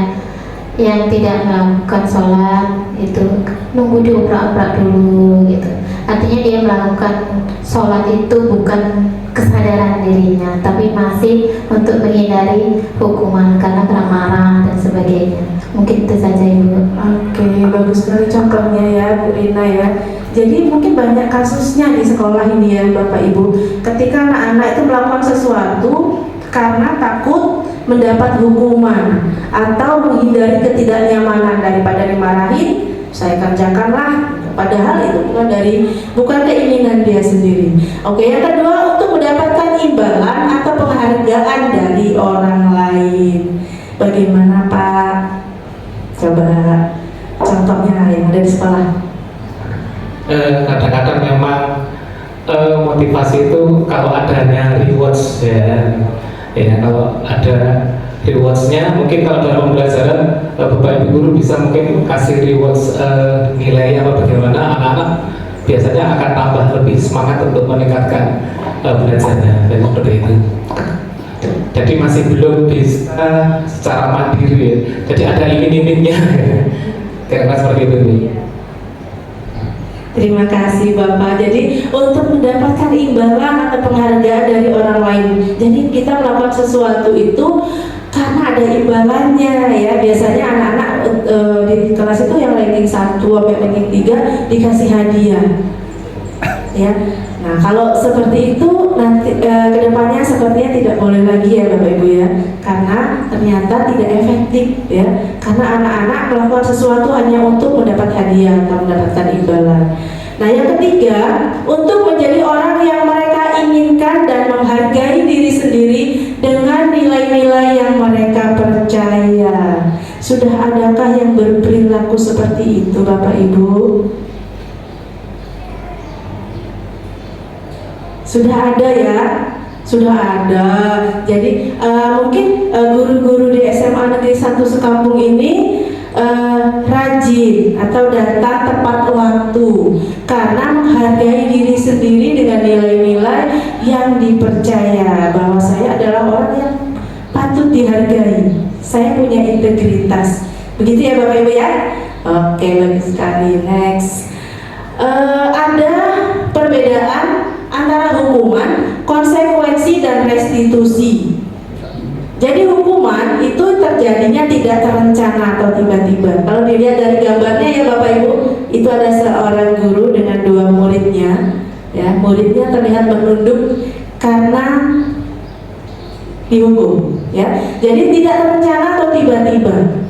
[SPEAKER 7] yang tidak melakukan sholat, itu nunggu diobrak-obrak dulu gitu. Artinya dia melakukan sholat itu bukan kesadaran dirinya, tapi masih untuk menghindari hukuman karena marah dan sebagainya. Mungkin itu saja Ibu.
[SPEAKER 4] Oke, bagus sekali contohnya ya Bu Rina ya. Jadi mungkin banyak kasusnya di sekolah ini ya Bapak Ibu. Ketika anak-anak itu melakukan sesuatu karena takut mendapat hukuman atau menghindari ketidaknyamanan, daripada dimarahin, saya kerjakanlah. Padahal itu bukan keinginan dia sendiri. Oke, yang kedua untuk mendapatkan imbalan atau penghargaan dari orang lain. Bagaimana Pak? Coba contohnya yang ada di sekolah.
[SPEAKER 6] Kadang-kadang memang motivasi itu kalau adanya rewards ya kalau ada rewardsnya, mungkin kalau dalam pembelajaran Bapak Ibu guru bisa mungkin kasih rewards nilai apa bagaimana, anak-anak biasanya akan tambah lebih semangat untuk meningkatkan belajarnya dan seperti itu. Jadi masih belum bisa secara mandiri ya. Jadi ada iming-imingnya kira-kira seperti itu.
[SPEAKER 4] Terima kasih Bapak. Jadi untuk mendapatkan imbalan atau penghargaan dari orang lain, jadi kita melakukan sesuatu itu karena ada imbalannya ya. Biasanya anak-anak di kelas itu yang ranking 1 sampai ranking 3 dikasih hadiah ya. Nah kalau seperti itu nanti kedepannya sepertinya tidak boleh lagi ya Bapak Ibu ya, karena ternyata tidak efektif ya, karena anak-anak melakukan sesuatu hanya untuk mendapat hadiah atau mendapatkan imbalan. Nah yang ketiga, untuk menjadi orang yang mereka inginkan dan menghargai diri sendiri dengan nilai-nilai yang mereka percaya. Sudah adakah yang berperilaku seperti itu Bapak Ibu? Sudah ada ya? Sudah ada. Jadi mungkin guru-guru di SMA Negeri 1 Sekampung ini rajin atau datang tepat waktu, karena menghargai diri sendiri dengan nilai-nilai yang dipercaya bahwa saya adalah orang yang patut dihargai, saya punya integritas. Begitu ya Bapak Ibu ya. Oke, bagus sekali. Next, ada perbedaan antara hukuman, konsekuensi, dan restitusi. Jadi hukuman itu terjadinya tidak terencana atau tiba-tiba. Kalau dilihat dari gambarnya ya Bapak Ibu, itu ada seorang guru dengan dua muridnya. Ya, muridnya terlihat menunduk karena dihukum. Ya, jadi tidak terencana atau tiba-tiba.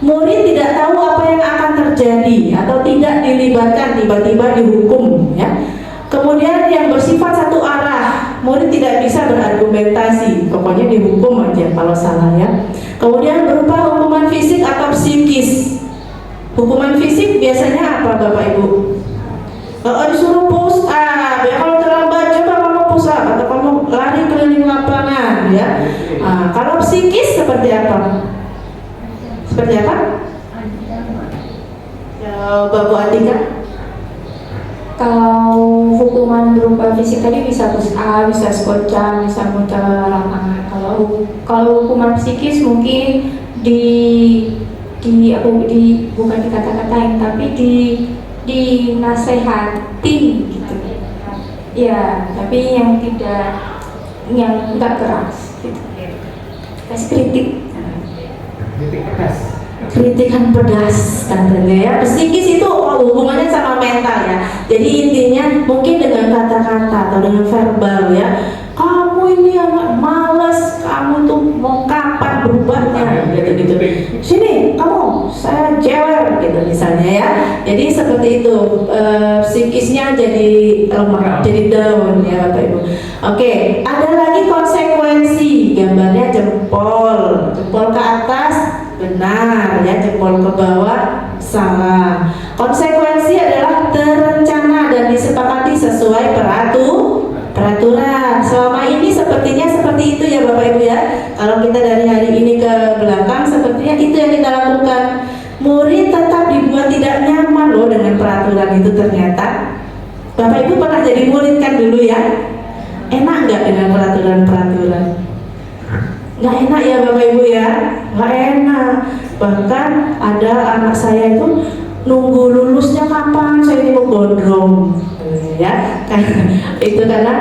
[SPEAKER 4] Murid tidak tahu apa yang akan terjadi atau tidak dilibatkan, tiba-tiba dihukum. Ya. Kemudian yang bersifat satu arah, murid tidak bisa berargumentasi, pokoknya dihukum aja kalau salah ya. Kemudian berupa hukuman fisik atau psikis. Hukuman fisik biasanya apa Bapak Ibu? Disuruh push up, ya kalau terlambat coba kamu push up atau kamu lari keliling lapangan ya. Kalau psikis seperti apa? Seperti apa? Bapak Atika?
[SPEAKER 2] Kalau hukuman berupa fisik tadi bisa push up, bisa squat jump, bisa muter lapangan. Kalau hukuman psikis mungkin bukan dikata-katain, tapi dinasehatin gitu. Ya, tapi yang enggak keras gitu. Kasih kritik. Kritikan pedas katanya ya. Psikis itu hubungannya sama mental ya. Jadi intinya mungkin dengan kata-kata atau dengan verbal ya. Kamu ini anak malas, kamu tuh mau kapan berubahnya gitu-gitu. Sini kamu, saya jewer gitu misalnya ya. Jadi seperti itu, psikisnya jadi lemah, jadi down ya Bapak Ibu. Oke, ada lagi konsekuensi. Gambarnya jempol ke atas benar ya, jempol ke bawah salah. Konsekuensi adalah terencana dan disepakati sesuai peraturan. Selama ini sepertinya seperti itu ya Bapak Ibu ya. Kalau kita dari hari ini ke belakang sepertinya itu yang kita lakukan. Murid tetap dibuat tidak nyaman loh dengan peraturan itu ternyata. Bapak Ibu pernah jadi murid kan dulu ya? Enak nggak dengan peraturan-peraturan? Nggak enak ya Bapak Ibu ya, nggak enak. Bahkan ada anak saya itu nunggu lulusnya kapan, saya ini mau gondrong ya. Itu karena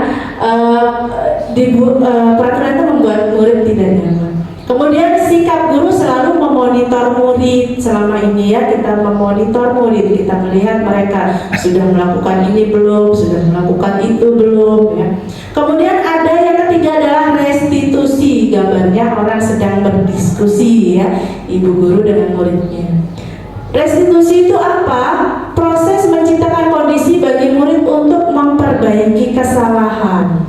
[SPEAKER 2] peraturan itu membuat murid tidak nyaman. Kemudian sikap guru selalu memonitor murid. Selama ini ya kita memonitor murid, kita melihat mereka sudah melakukan ini belum, sudah melakukan itu belum ya. Kemudian ada yang ketiga adalah restitusi. Gambarnya orang sedang berdiskusi ya, ibu guru dengan muridnya. Restitusi itu apa? Proses menciptakan kondisi bagi murid untuk memperbaiki kesalahan.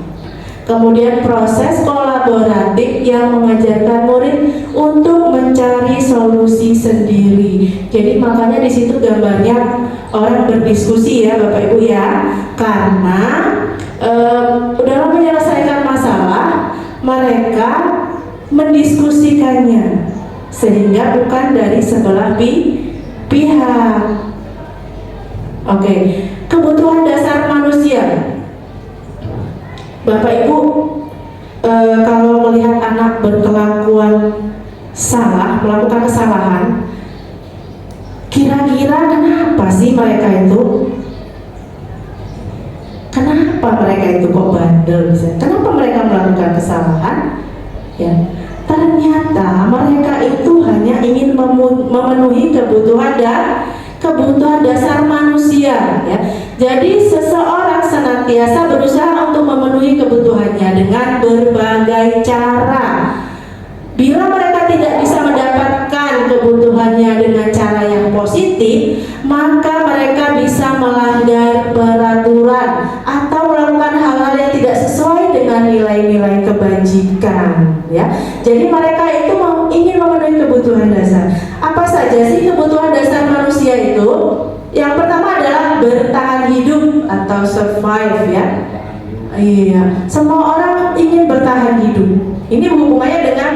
[SPEAKER 2] Kemudian proses kolaboratif yang mengajarkan murid untuk mencari solusi sendiri. Jadi makanya di situ gambarnya orang berdiskusi ya Bapak Ibu ya, karena dalam menyelesaikan masalah mereka mendiskusikannya sehingga bukan dari sebelah pihak. Oke, kebutuhan dasar manusia. Bapak Ibu, kalau melihat anak berkelakuan salah, melakukan kesalahan, kira-kira kenapa sih mereka itu? Kenapa mereka itu kok bandel misalnya? Kenapa mereka melakukan kesalahan? Ya, ternyata mereka itu hanya ingin memenuhi kebutuhan dasar manusia ya. Jadi seseorang senantiasa berusaha untuk memenuhi kebutuhannya dengan berbagai cara. Bila mereka tidak bisa mendapatkan kebutuhannya dengan cara yang positif, maka mereka bisa melanggar peraturan atau melakukan hal-hal yang tidak sesuai dengan nilai-nilai kebajikan ya. Jadi mereka itu ingin memenuhi kebutuhan dasar. Apa saja sih kebutuhan dasar manusia itu? Yang pertama adalah bertahan hidup atau survive ya. Iya, semua orang ingin bertahan hidup. Ini hubungannya dengan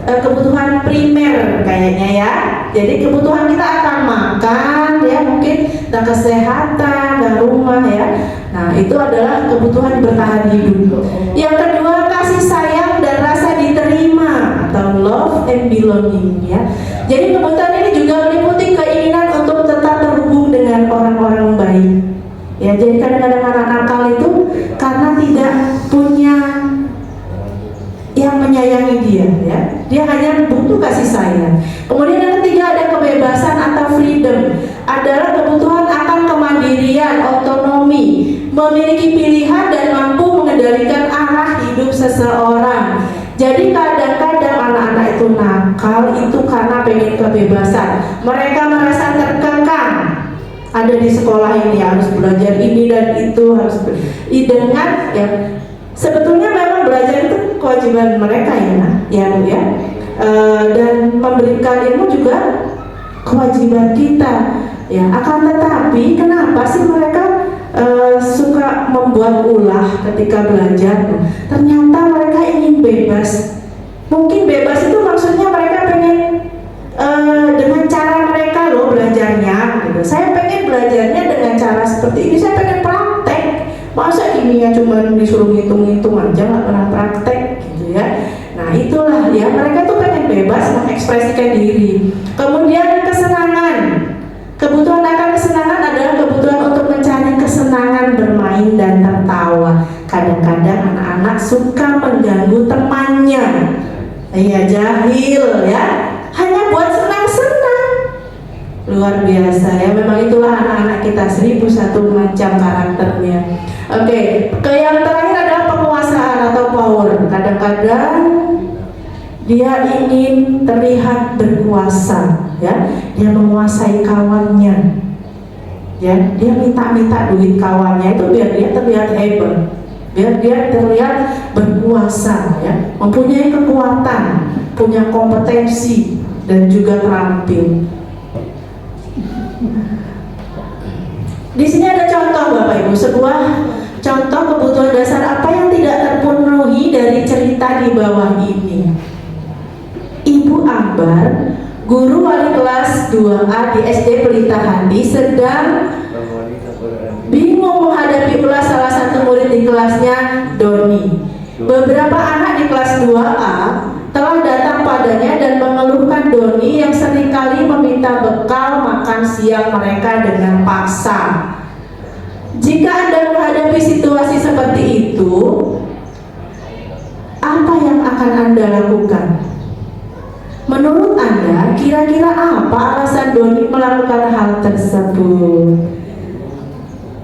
[SPEAKER 4] kebutuhan primer kayaknya ya. Jadi kebutuhan kita akan makan ya, mungkin dan kesehatan dan rumah ya. Nah itu adalah kebutuhan bertahan hidup. Yang kedua, kasih sayang dan rasa diterima atau love and belonging ya. Jadi kebutuhan ini juga meliputi keinginan untuk tetap terhubung dengan orang-orang baik. Ya, jadi kadang-kadang anak nakal itu karena tidak punya yang menyayangi dia, ya. Dia hanya butuh kasih sayang. Kemudian yang ketiga ada kebebasan atau freedom, adalah kebutuhan akan kemandirian, otonomi, memiliki pilihan dan mampu mengendalikan arah hidup seseorang. Jadi kadang-kadang anak-anak itu nakal itu karena pengen kebebasan. Mereka merasa terkekang. Ada di sekolah ini harus belajar ini dan itu harus dengan ya. Sebetulnya memang belajar itu kewajiban mereka ya, dan memberikan ilmu juga kewajiban kita ya. Akan tetapi kenapa sih mereka suka membuat ulah ketika belajar? Ternyata mereka ingin bebas. Mungkin bebas itu maksudnya mereka pengen dengan cara mereka loh belajarnya gitu. Saya pengen belajarnya dengan cara seperti ini, saya pengen praktek. Masa kimia cuma disuruh ngitung-ngitung aja nggak pernah praktek gitu ya. Nah itulah ya, mereka tuh pengen bebas mengekspresikan diri. Kemudian kesenangan, kebutuhan akan kesenangan adalah kebutuhan untuk mencari kesenangan bermain dan tertawa. Kadang-kadang anak-anak suka mengganggu temannya. Iya, jahil ya, hanya buat senang-senang. Luar biasa ya, memang itulah anak-anak kita, 1001 macam karakternya. Oke, yang terakhir adalah penguasaan atau power. Kadang-kadang dia ingin terlihat berkuasa ya, dia menguasai kawannya ya, dia minta duit kawannya itu biar dia terlihat hebat, biar dia terlihat berkuasa ya, mempunyai kekuatan, punya kompetensi dan juga terampil. Di sini ada contoh Bapak Ibu, sebuah contoh kebutuhan dasar apa yang tidak terpenuhi dari cerita di bawah ini. Ibu Ambar, guru wali kelas 2A di SD Pelita Hati, sedang bingung menghadapi ulas salah satu murid di kelasnya, Doni. Beberapa anak di kelas 2A telah datang padanya dan mengeluhkan Doni yang seringkali meminta bekal makan siang mereka dengan paksa. Jika Anda menghadapi situasi seperti itu, apa yang akan Anda lakukan? Menurut Anda, kira-kira apa alasan Doni melakukan hal tersebut?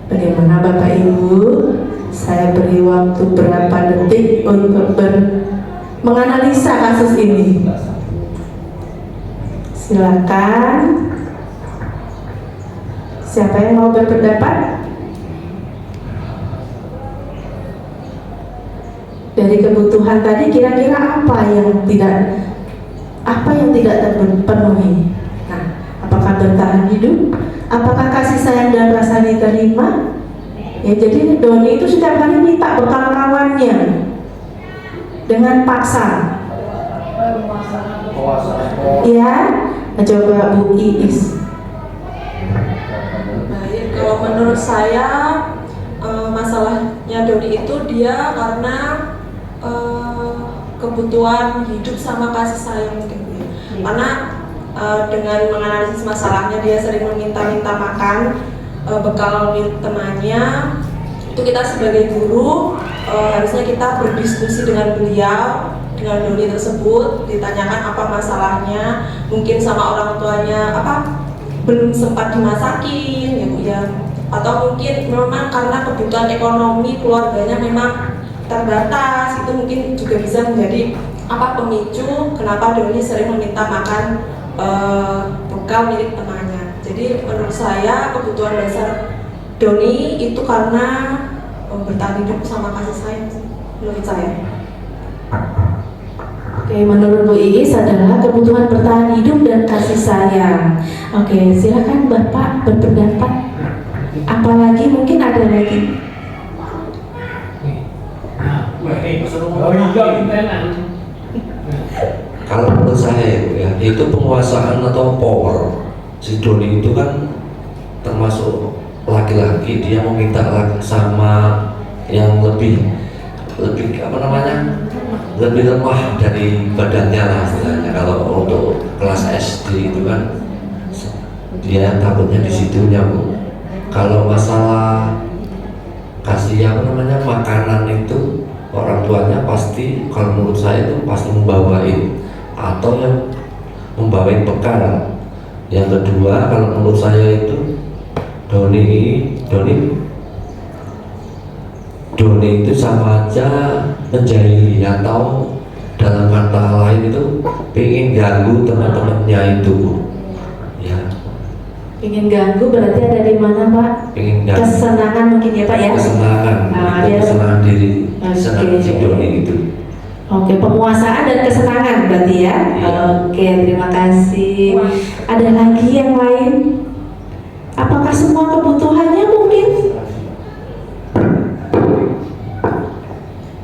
[SPEAKER 4] Bagaimana Bapak Ibu? Saya beri waktu berapa detik untuk menganalisa kasus ini. Silakan. Siapa yang mau berpendapat? Dari kebutuhan tadi kira-kira apa yang tidak terpenuhi? Nah, apakah bertahan hidup? Apakah kasih sayang dan rasa diterima? Ya, jadi Doni itu setiap hari minta bekal kawannya dengan paksa. Ya, coba Bu Iis.
[SPEAKER 9] Baik, kalau menurut saya masalahnya Doni itu dia karena kebutuhan hidup sama kasih sayang mungkin. Karena dengan menganalisis masalahnya dia sering meminta-minta makan bekal milik temannya. Itu kita sebagai guru harusnya kita berdiskusi dengan beliau, dengan Doni tersebut, ditanyakan apa masalahnya, mungkin sama orang tuanya belum sempat dimasakin ya Bu ya, atau mungkin memang karena kebutuhan ekonomi keluarganya memang terbatas. Itu mungkin juga bisa menjadi pemicu kenapa Doni sering meminta makan bekal milik temannya. Jadi menurut saya kebutuhan dasar Doni itu karena bertahan hidup sama kasih sayang menurut saya.
[SPEAKER 4] Oke, menurut Bu Iis adalah kebutuhan bertahan hidup dan kasih sayang. Oke, silakan Bapak berpendapat. Apalagi mungkin ada lagi.
[SPEAKER 10] kalau menurut saya itu penguasaan atau power. Si Doni itu kan termasuk laki-laki, dia meminta sama yang lebih apa namanya, lebih lemah dari badannya lah istilahnya. Kalau untuk kelas SD itu kan dia takutnya di situnya, Bu. Kalau masalah kasih apa namanya makanan itu, orang tuanya pasti, kalau menurut saya itu pasti membawain atau yang membawain bekal. Yang kedua, kalau menurut saya itu Doni itu sama aja menjahili, atau dalam kata lain itu pengen ganggu teman-temannya itu, Bu. Ya.
[SPEAKER 4] Ingin ganggu berarti ada di mana, Pak?
[SPEAKER 10] Pengen ganggu.
[SPEAKER 4] Kesenangan mungkin ya, Pak ya?
[SPEAKER 10] Kesenangan, kesenangan diri, kesenangan si Doni itu.
[SPEAKER 4] Oke, penguasaan dan kesenangan berarti ya. Oke, terima kasih. Ada lagi yang lain? Apakah semua kebutuhannya mungkin?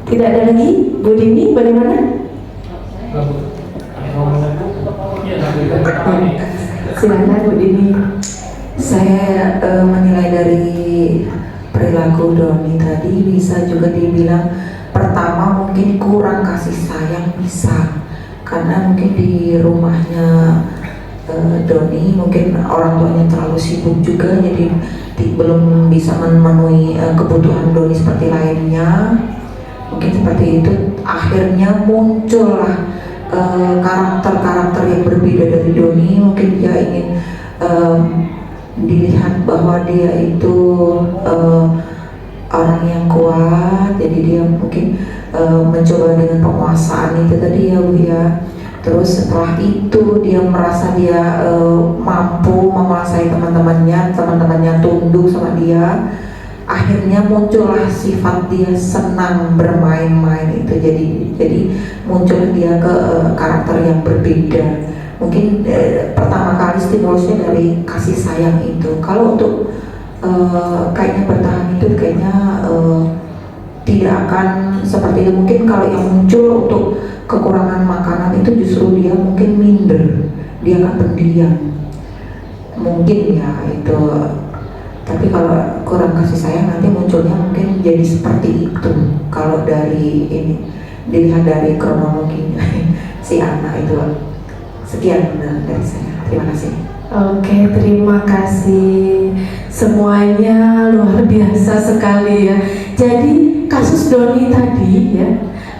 [SPEAKER 4] Tidak ada lagi? Bu Dini, bagaimana? Silakan Bu Dini.
[SPEAKER 5] Saya menilai dari perilaku Doni tadi bisa juga dibilang, pertama mungkin kurang kasih sayang, bisa karena mungkin di rumahnya Doni mungkin orang tuanya terlalu sibuk juga, jadi belum bisa memenuhi kebutuhan Doni seperti lainnya. Mungkin seperti itu, akhirnya muncullah karakter-karakter yang berbeda dari Doni. Mungkin dia ingin dilihat bahwa dia itu orang yang kuat, jadi dia mungkin mencoba dengan penguasaan itu tadi ya, Bu ya. Terus setelah itu dia merasa dia mampu menguasai teman-temannya tunduk sama dia. Akhirnya muncullah sifat dia senang bermain-main itu, jadi muncul dia ke karakter yang berbeda. Mungkin pertama kali stimulusnya dari kasih sayang itu. Kalau untuk kayaknya bertahan itu kayaknya tidak akan seperti itu. Mungkin kalau yang muncul untuk kekurangan makanan itu justru dia mungkin minder, dia akan pendiam mungkin ya itu. Tapi kalau kurang kasih sayang nanti munculnya mungkin jadi seperti itu. Kalau dari ini dilihat dari kronologinya si anak itu. Sekian dari saya, terima kasih.
[SPEAKER 4] Oke, terima kasih. Semuanya luar biasa sekali ya. Jadi kasus Doni tadi ya,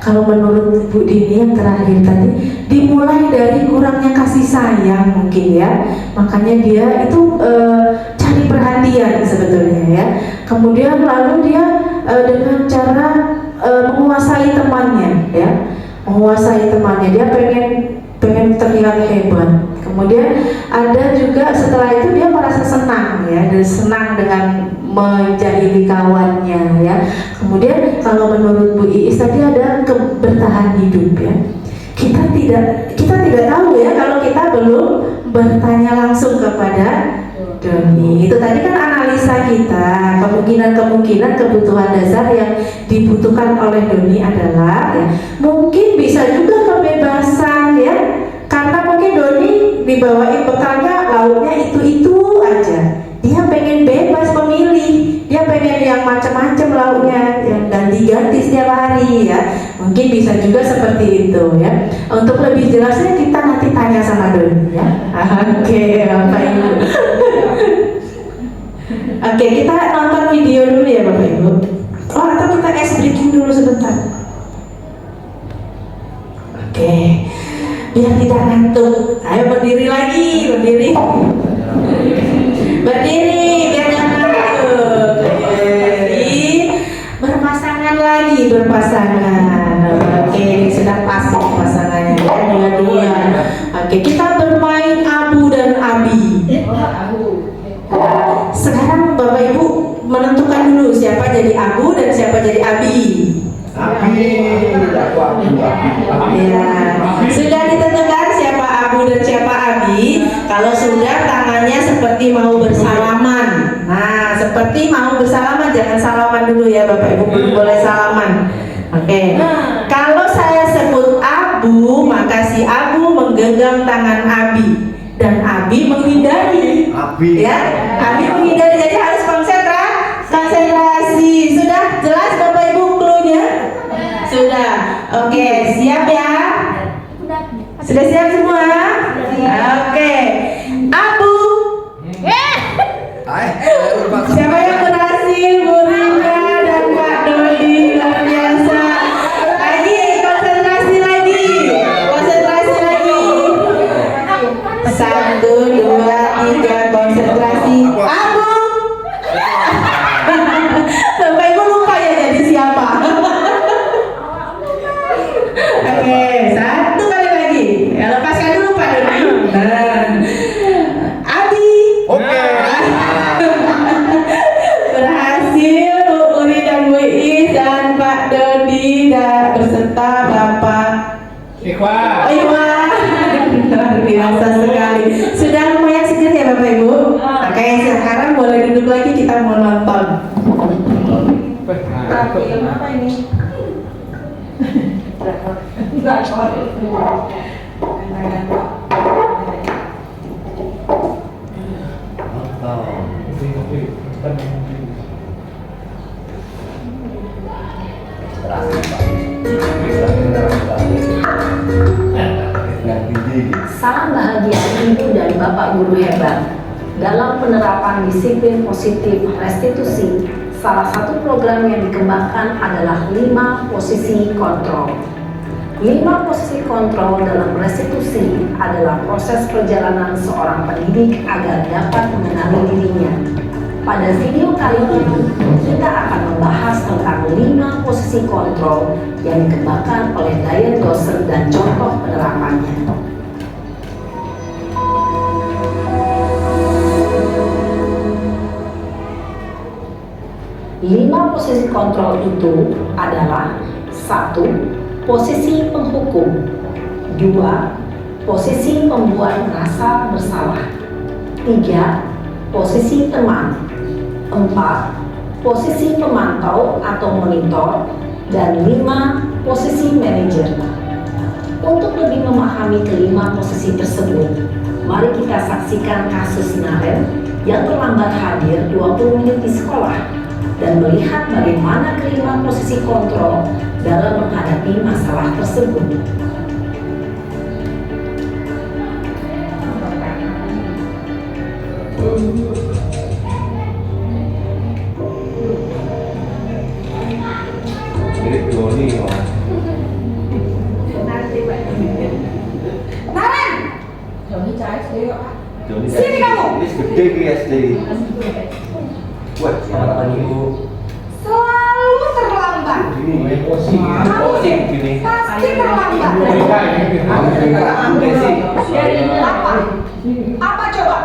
[SPEAKER 4] kalau menurut Bu Dini yang terakhir tadi, dimulai dari kurangnya kasih sayang mungkin ya. Makanya dia itu cari perhatian sebetulnya ya. Kemudian lalu dia dengan cara menguasai temannya ya, menguasai temannya. Dia pengen terlihat hebat. Kemudian ada juga setelah itu dia merasa senang ya, dan senang dengan menjahili kawannya ya. Kemudian kalau menurut Bu Iis tadi ada bertahan hidup ya. Kita tidak tahu ya kalau kita belum bertanya langsung kepada Doni. Itu tadi kan analisa kita, kemungkinan kebutuhan dasar yang dibutuhkan oleh Doni adalah ya, mungkin bisa juga kebebasan ya. Karena mungkin Doni dibawain bekalnya lauknya itu aja. Dia pengen bebas memilih, dia pengen yang macam-macam lauknya, yang ganti-ganti setiap hari ya. Mungkin bisa juga seperti itu ya. Untuk lebih jelasnya kita nanti tanya sama Doni ya. Oke, Bapak Ibu. Oke, kita nonton video dulu ya Bapak Ibu. Oh, atau kita ice breaking dulu sebentar. Oke, biar tidak ngantuk. Ayo berdiri lagi, berdiri biar jangan ngantuk. Jadi berpasangan lagi, Oke, ini sudah pas pasangannya ya, dua-dua. Oke, kita bermain Abu dan Abi. Sekarang Bapak Ibu menentukan dulu siapa jadi Abu dan siapa jadi Abi. Ya, sudah ditentukan siapa Abu dan siapa Abi. Kalau sudah, tangannya seperti mau bersalaman. Nah, seperti mau bersalaman, jangan salaman dulu ya Bapak Ibu, belum boleh salaman. Oke. Kalau saya sebut Abu, maka si Abu menggenggam tangan Abi dan Abi menghindari. Ya, Abi menghindari, jadi harus konsentrasi. Sudah jelas Bapak Ibu clue-nya? Sudah. Oke, siap ya? Sudah siap semua? Oke. Abu. Siapa yang berhasil? Bu Rina dan Pak Dodi, luar biasa. Lagi, konsentrasi lagi. 1, 2, 3, konsentrasi. Abu. Bapak Ibu lupa ya jadi siapa? Oke, 1 kali lagi. Ya, lepaskan dulu Pak Dodi. Abi. Berhasil Bu Uri dan Bu Iis dan Pak Dodi dan berserta Bapak
[SPEAKER 3] Ikhwan.
[SPEAKER 4] Iwan. Luar biasa sekali. Sudah lumayan seger ya Bapak Ibu? Oke, sekarang boleh duduk lagi, kita mau nonton.
[SPEAKER 9] Film apa ini?
[SPEAKER 13] Salam bahagia Ibu dan Bapak Guru hebat. Dalam penerapan disiplin positif restitusi, salah satu program yang dikembangkan adalah 5 posisi kontrol. 5 posisi kontrol dalam restitusi adalah proses perjalanan seorang pendidik agar dapat mengenali dirinya. Pada video kali ini, kita akan membahas tentang 5 posisi kontrol yang dikembangkan oleh Diane Dawson dan contoh penerapannya. 5 posisi kontrol itu adalah 1. Posisi penghukum, 2. Posisi pembuat merasa bersalah, 3. Posisi teman, 4. Posisi pemantau atau monitor, dan 5. Posisi manajer. Untuk lebih memahami kelima posisi tersebut, mari kita saksikan kasus Naren yang terlambat hadir 20 menit di sekolah dan melihat bagaimana kelima posisi kontrol dalam menghadapi masalah tersebut.
[SPEAKER 7] Sini kamu.
[SPEAKER 3] Gede ke SD. Buat siapa Ibu?
[SPEAKER 7] Selalu terlambat.
[SPEAKER 3] Ini emosi.
[SPEAKER 7] Pasti terlambat. Apa? Apa coba?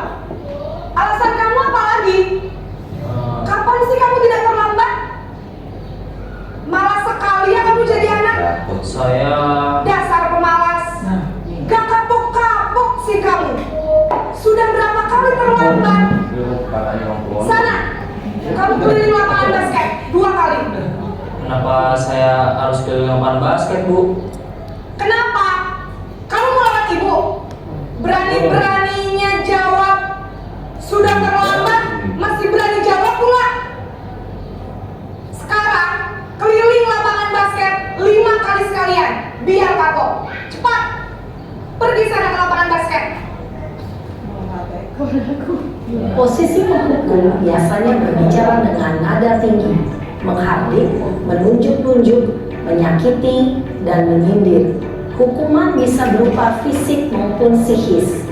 [SPEAKER 7] Alasan kamu apa lagi? Kapan sih kamu tidak terlambat? Malas sekali ya kamu jadi anak.
[SPEAKER 12] Saya
[SPEAKER 7] Dasar pemalas. Gak kapok-kapok sih kamu. Sudah berapa kali terlambat? Sana, kamu keliling lapangan basket 2 kali.
[SPEAKER 12] kenapa saya harus ke lapangan basket, Bu?
[SPEAKER 7] Kenapa? Kamu melawan ibu. Berani-beraninya jawab. Sudah terlambat, masih berani jawab pula. Sekarang, keliling lapangan basket 5 kali sekalian. Biar kapok. Cepat. Pergi sana ke lapangan basket.
[SPEAKER 13] Posisi penghukum biasanya berbicara dengan nada tinggi, menghardik, menunjuk-nunjuk, menyakiti, dan menyindir. Hukuman bisa berupa fisik maupun psikis.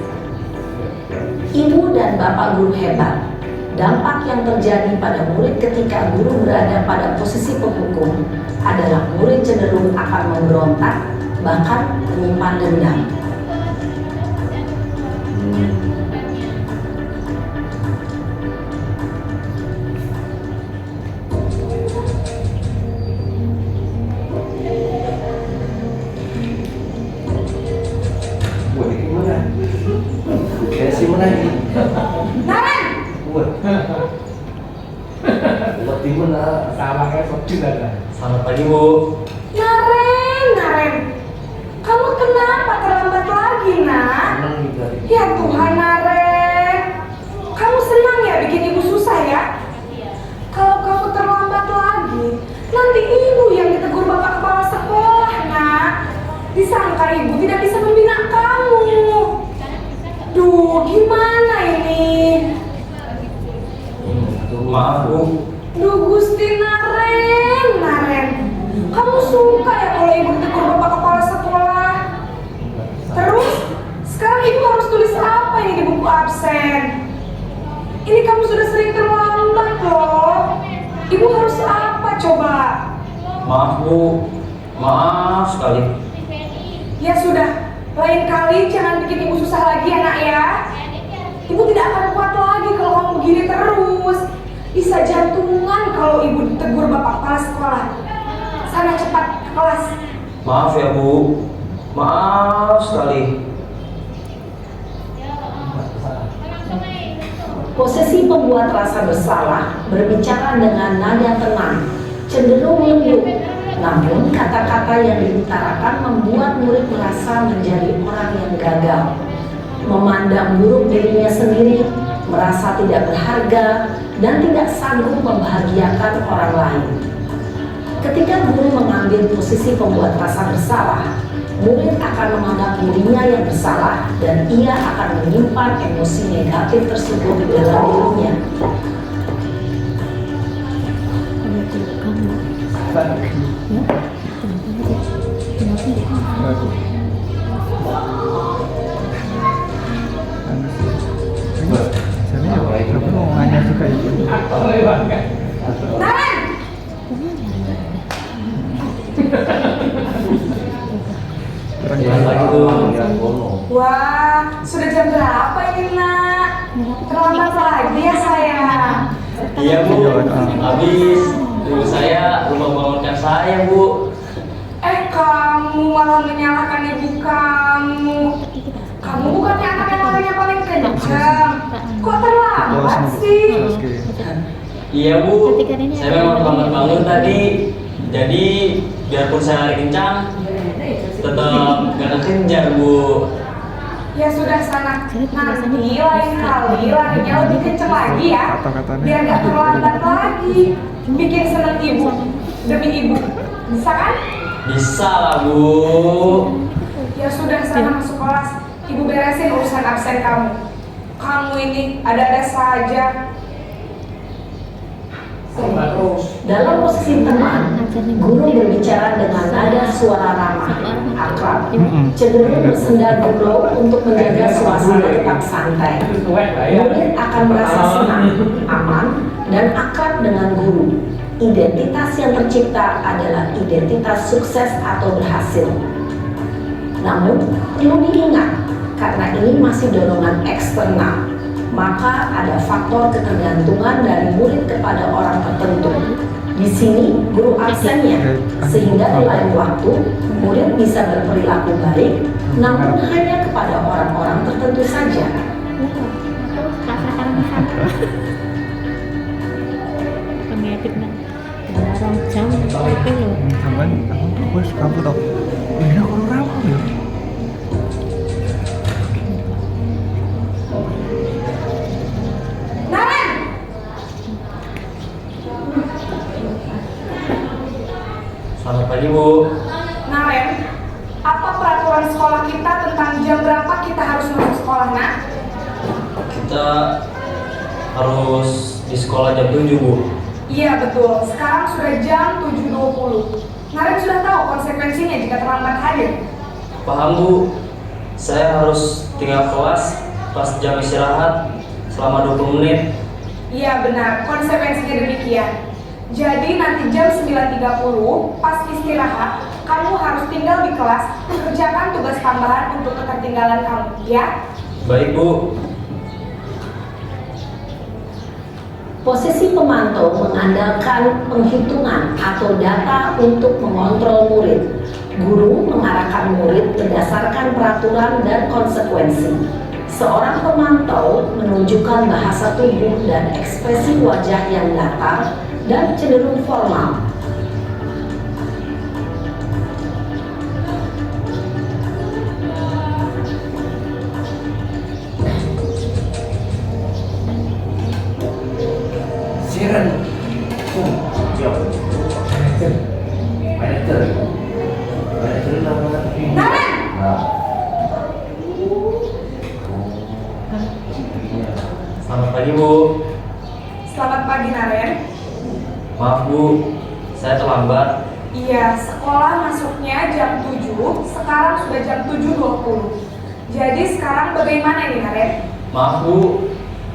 [SPEAKER 13] Ibu dan Bapak Guru hebat, dampak yang terjadi pada murid ketika guru berada pada posisi penghukum adalah murid cenderung akan memberontak, bahkan menyimpan dendam.
[SPEAKER 12] Selamat pagi, Bu.
[SPEAKER 7] Naren, kamu kenapa terlambat lagi, nak?
[SPEAKER 13] Aduh, gimana ini?
[SPEAKER 12] Maaf Bu.
[SPEAKER 13] Duh Gusti Naren. Kamu suka ya kalau ibu ditegur bapak kepala sekolah? Terus, sekarang ibu harus tulis apa ini di buku absen? Ini kamu sudah sering terlambat loh. Ibu harus apa coba?
[SPEAKER 12] Maaf Bu. Maaf sekali.
[SPEAKER 13] Ya sudah, lain kali jangan bikin ibu susah lagi ya nak ya. Ibu tidak akan kuat lagi kalau kamu begini terus. Bisa jantungan kalau ibu ditegur bapak kepala sekolah. Sana cepat ke kelas.
[SPEAKER 12] Maaf ya Bu. Maaf sekali.
[SPEAKER 13] Posisi pembuat rasa bersalah berbicara dengan nada tenang, cenderung lembut. Namun kata-kata yang diutarakan membuat murid merasa menjadi orang yang gagal, memandang buruk dirinya sendiri, merasa tidak berharga, dan tidak sanggup membahagiakan orang lain. Ketika guru mengambil posisi pembuat rasa bersalah, murid akan menganggap dirinya yang bersalah dan ia akan menyimpan emosi negatif tersebut dalam dirinya.
[SPEAKER 1] Kamu mau hanya suka ibu.
[SPEAKER 13] Wah, sudah jam berapa ini nak? Terlambat lagi ya saya.
[SPEAKER 12] Iya Bu. Habis ibu saya lupa bangunkan saya Bu.
[SPEAKER 13] Kamu malah menyalahkan ibu kamu. Kamu bukannya anak yang larinya paling kencang. Kok terlambat sih?
[SPEAKER 12] Iya Bu. Saya memang terlambat bangun tadi. Jadi biarpun saya lari kencang, tetap gak kejar Bu.
[SPEAKER 13] Ya sudah sana, nanti lain kali larinya lebih kencang lagi ya. Biar gak terlambat lagi. Bikin seneng ibu, demi ibu. Bisa kan?
[SPEAKER 12] Bisa lah Bu.
[SPEAKER 13] Ya sudah sana masuk kelas. Ibu beresin urusan absen kamu. Kamu ini ada-ada saja. Dalam posisi teman, guru berbicara dengan nada suara ramah, akrab, cenderung bersenda gurau untuk menjaga suasana tetap santai. Murid akan merasa senang, aman, dan akrab dengan guru. Identitas yang tercipta adalah identitas sukses atau berhasil. Namun, perlu diingat, karena ini masih dorongan eksternal, maka ada faktor ketergantungan dari murid kepada orang tertentu. Di sini guru absennya, sehingga di lain waktu murid bisa berperilaku baik, namun hanya kepada orang-orang tertentu saja.
[SPEAKER 1] Kamu tahu? Ini kalau ramah ya.
[SPEAKER 12] Selamat pagi Bu.
[SPEAKER 13] Naren, apa peraturan sekolah kita tentang jam berapa kita harus masuk sekolah, nak?
[SPEAKER 12] Kita harus di sekolah jam 7 Bu.
[SPEAKER 13] Iya betul, sekarang sudah jam 7.20. Naren sudah tahu konsekuensinya jika terlambat hadir.
[SPEAKER 12] Paham Bu. Saya harus tinggal kelas pas jam istirahat selama 20 menit.
[SPEAKER 13] Iya benar, konsekuensinya demikian. Jadi nanti jam 9.30 pas istirahat, kamu harus tinggal di kelas, kerjakan tugas tambahan untuk ketertinggalan kamu, ya?
[SPEAKER 12] Baik Bu.
[SPEAKER 13] Posisi pemantau mengandalkan penghitungan atau data untuk mengontrol murid. Guru mengarahkan murid berdasarkan peraturan dan konsekuensi. Seorang pemantau menunjukkan bahasa tubuh dan ekspresi wajah yang datar dan cenderung formal.
[SPEAKER 3] Siren.
[SPEAKER 12] pagi Bu.
[SPEAKER 14] Selamat pagi Naren.
[SPEAKER 12] Maaf Bu, saya terlambat.
[SPEAKER 14] Iya, sekolah masuknya jam 7, sekarang sudah jam 7.20. Jadi sekarang bagaimana nih Naren?
[SPEAKER 12] Maaf Bu,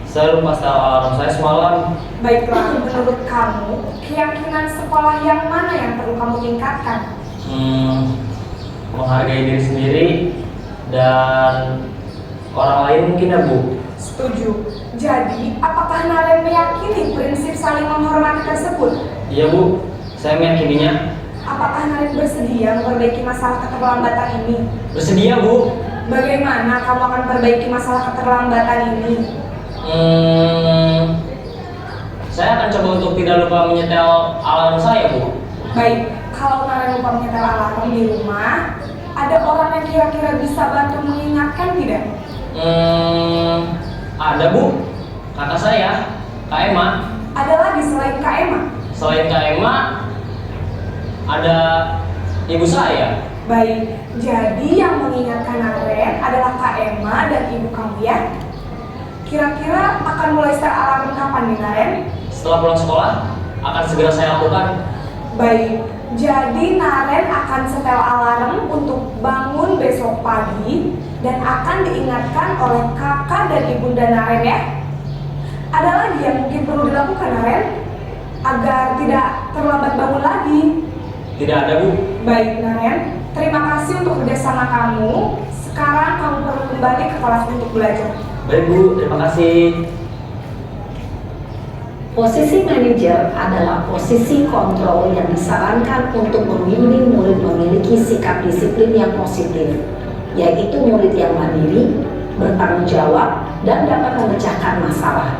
[SPEAKER 12] saya lupa setel alarm saya semalam.
[SPEAKER 14] Baiklah, menurut kamu, keyakinan sekolah yang mana yang perlu kamu tingkatkan?
[SPEAKER 12] Menghargai diri sendiri dan orang lain mungkin ya Bu.
[SPEAKER 14] Setuju. Jadi, apakah Naren meyakini prinsip saling menghormati tersebut?
[SPEAKER 12] Iya Bu, saya meyakininya.
[SPEAKER 14] Apakah Naren bersedia memperbaiki masalah keterlambatan ini?
[SPEAKER 12] Bersedia Bu.
[SPEAKER 14] Bagaimana kamu akan perbaiki masalah keterlambatan ini?
[SPEAKER 12] Saya akan coba untuk tidak lupa menyetel alarm saya Bu.
[SPEAKER 14] Baik, kalau Naren lupa menyetel alarm di rumah, ada orang yang kira-kira bisa bantu mengingatkan tidak?
[SPEAKER 12] Ada Bu, kakak saya, Kak Emma.
[SPEAKER 14] Ada lagi selain Kak Emma?
[SPEAKER 12] Selain Kak Emma, ada ibu saya.
[SPEAKER 14] Baik, jadi yang mengingatkan Naren adalah Kak Emma dan ibu kamu ya? Kira-kira akan mulai start alarm kapan nih Naren?
[SPEAKER 12] Setelah pulang sekolah, akan segera saya lakukan.
[SPEAKER 14] Baik, jadi Naren akan setel alarm untuk bangun besok pagi dan akan diingatkan oleh kakak dan ibunda Naren ya. Ada lagi yang mungkin perlu dilakukan Naren agar tidak terlambat bangun lagi?
[SPEAKER 12] Tidak ada Bu.
[SPEAKER 14] Baik Naren, terima kasih untuk kerjasama kamu. Sekarang kamu perlu kembali ke kelas untuk belajar.
[SPEAKER 12] Baik Bu, terima kasih.
[SPEAKER 13] Posisi manajer adalah posisi kontrol yang disarankan untuk membimbing murid memiliki sikap disiplin yang positif, yaitu murid yang mandiri, bertanggung jawab, dan dapat memecahkan masalah.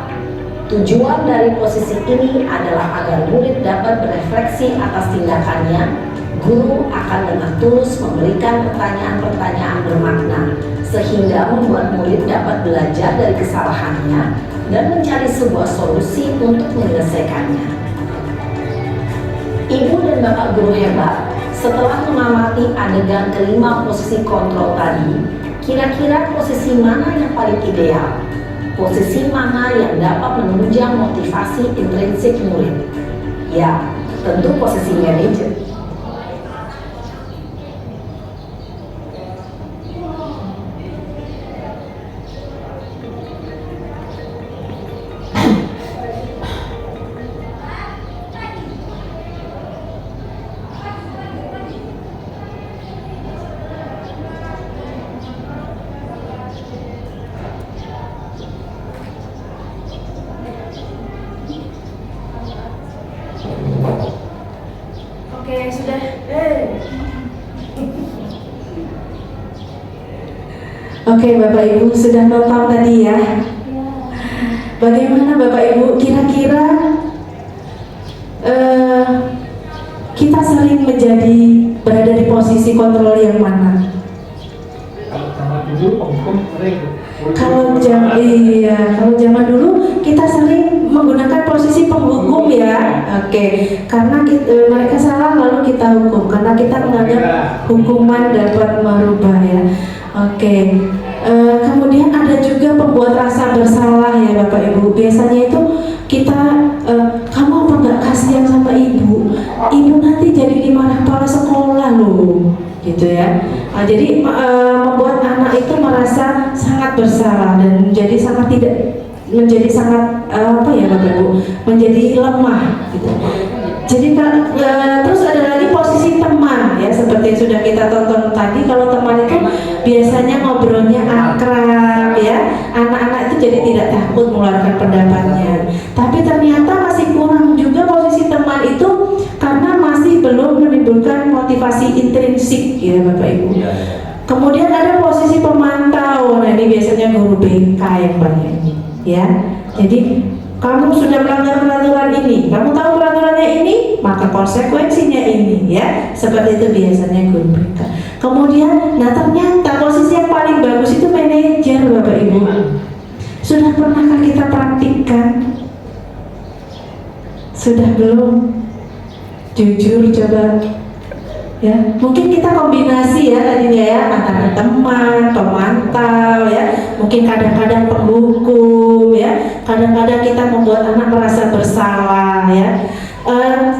[SPEAKER 13] Tujuan dari posisi ini adalah agar murid dapat berefleksi atas tindakannya. Guru akan dengan tulus memberikan pertanyaan-pertanyaan bermakna, sehingga membuat murid dapat belajar dari kesalahannya dan mencari sebuah solusi untuk menyelesaikannya. Ibu dan Bapak guru hebat, setelah mengamati adegan kelima posisi kontrol tadi, kira-kira posisi mana yang paling ideal? Posisi mana yang dapat menunjang motivasi intrinsik murid? Ya, tentu posisi manajer.
[SPEAKER 14] Oke, sudah.
[SPEAKER 4] Oke, Bapak Ibu sudah nonton tadi ya. Bagaimana Bapak Ibu, kira-kira kita sering berada di posisi kontrol yang mana? Kalau zaman dulu kita sering menggunakan posisi penghukum ya. Oke, karena mereka salah lalu kita hukum karena kita menganggap hukuman dapat merubah ya. Oke. Kemudian ada juga pembuat rasa bersalah ya Bapak Ibu. Biasanya itu kita kamu apa nggak kasihan sama ibu? Ibu nanti jadi dimarah kepala sekolah loh, gitu ya. Jadi membuat anak itu merasa sangat bersalah dan menjadi sangat apa ya Bapak Ibu, menjadi lemah gitu. Jadi terus ada lagi posisi teman ya, seperti yang sudah kita tonton tadi. Kalau teman itu biasanya ngobrolnya akrab ya, anak-anak itu jadi tidak takut mengeluarkan pendapatnya. Tapi ternyata masih kurang juga posisi teman itu karena masih belum menimbulkan motivasi intrinsik ya Bapak Ibu. Kemudian ada posisi pemantau. Nah ini biasanya guru BK yang banyak ya. Jadi kamu sudah melanggar peraturan ini, kamu tahu peraturannya ini, maka konsekuensinya ini ya. Seperti itu biasanya guru BK. Kemudian, nah ternyata posisi yang paling bagus itu manajer Bapak Ibu. Sudah pernahkah kita praktikkan? Sudah belum? Jujur coba. Ya, mungkin kita kombinasi ya tadinya ya, antara teman, pemantau ya, mungkin kadang-kadang penghukum ya, kadang-kadang kita membuat anak merasa bersalah ya.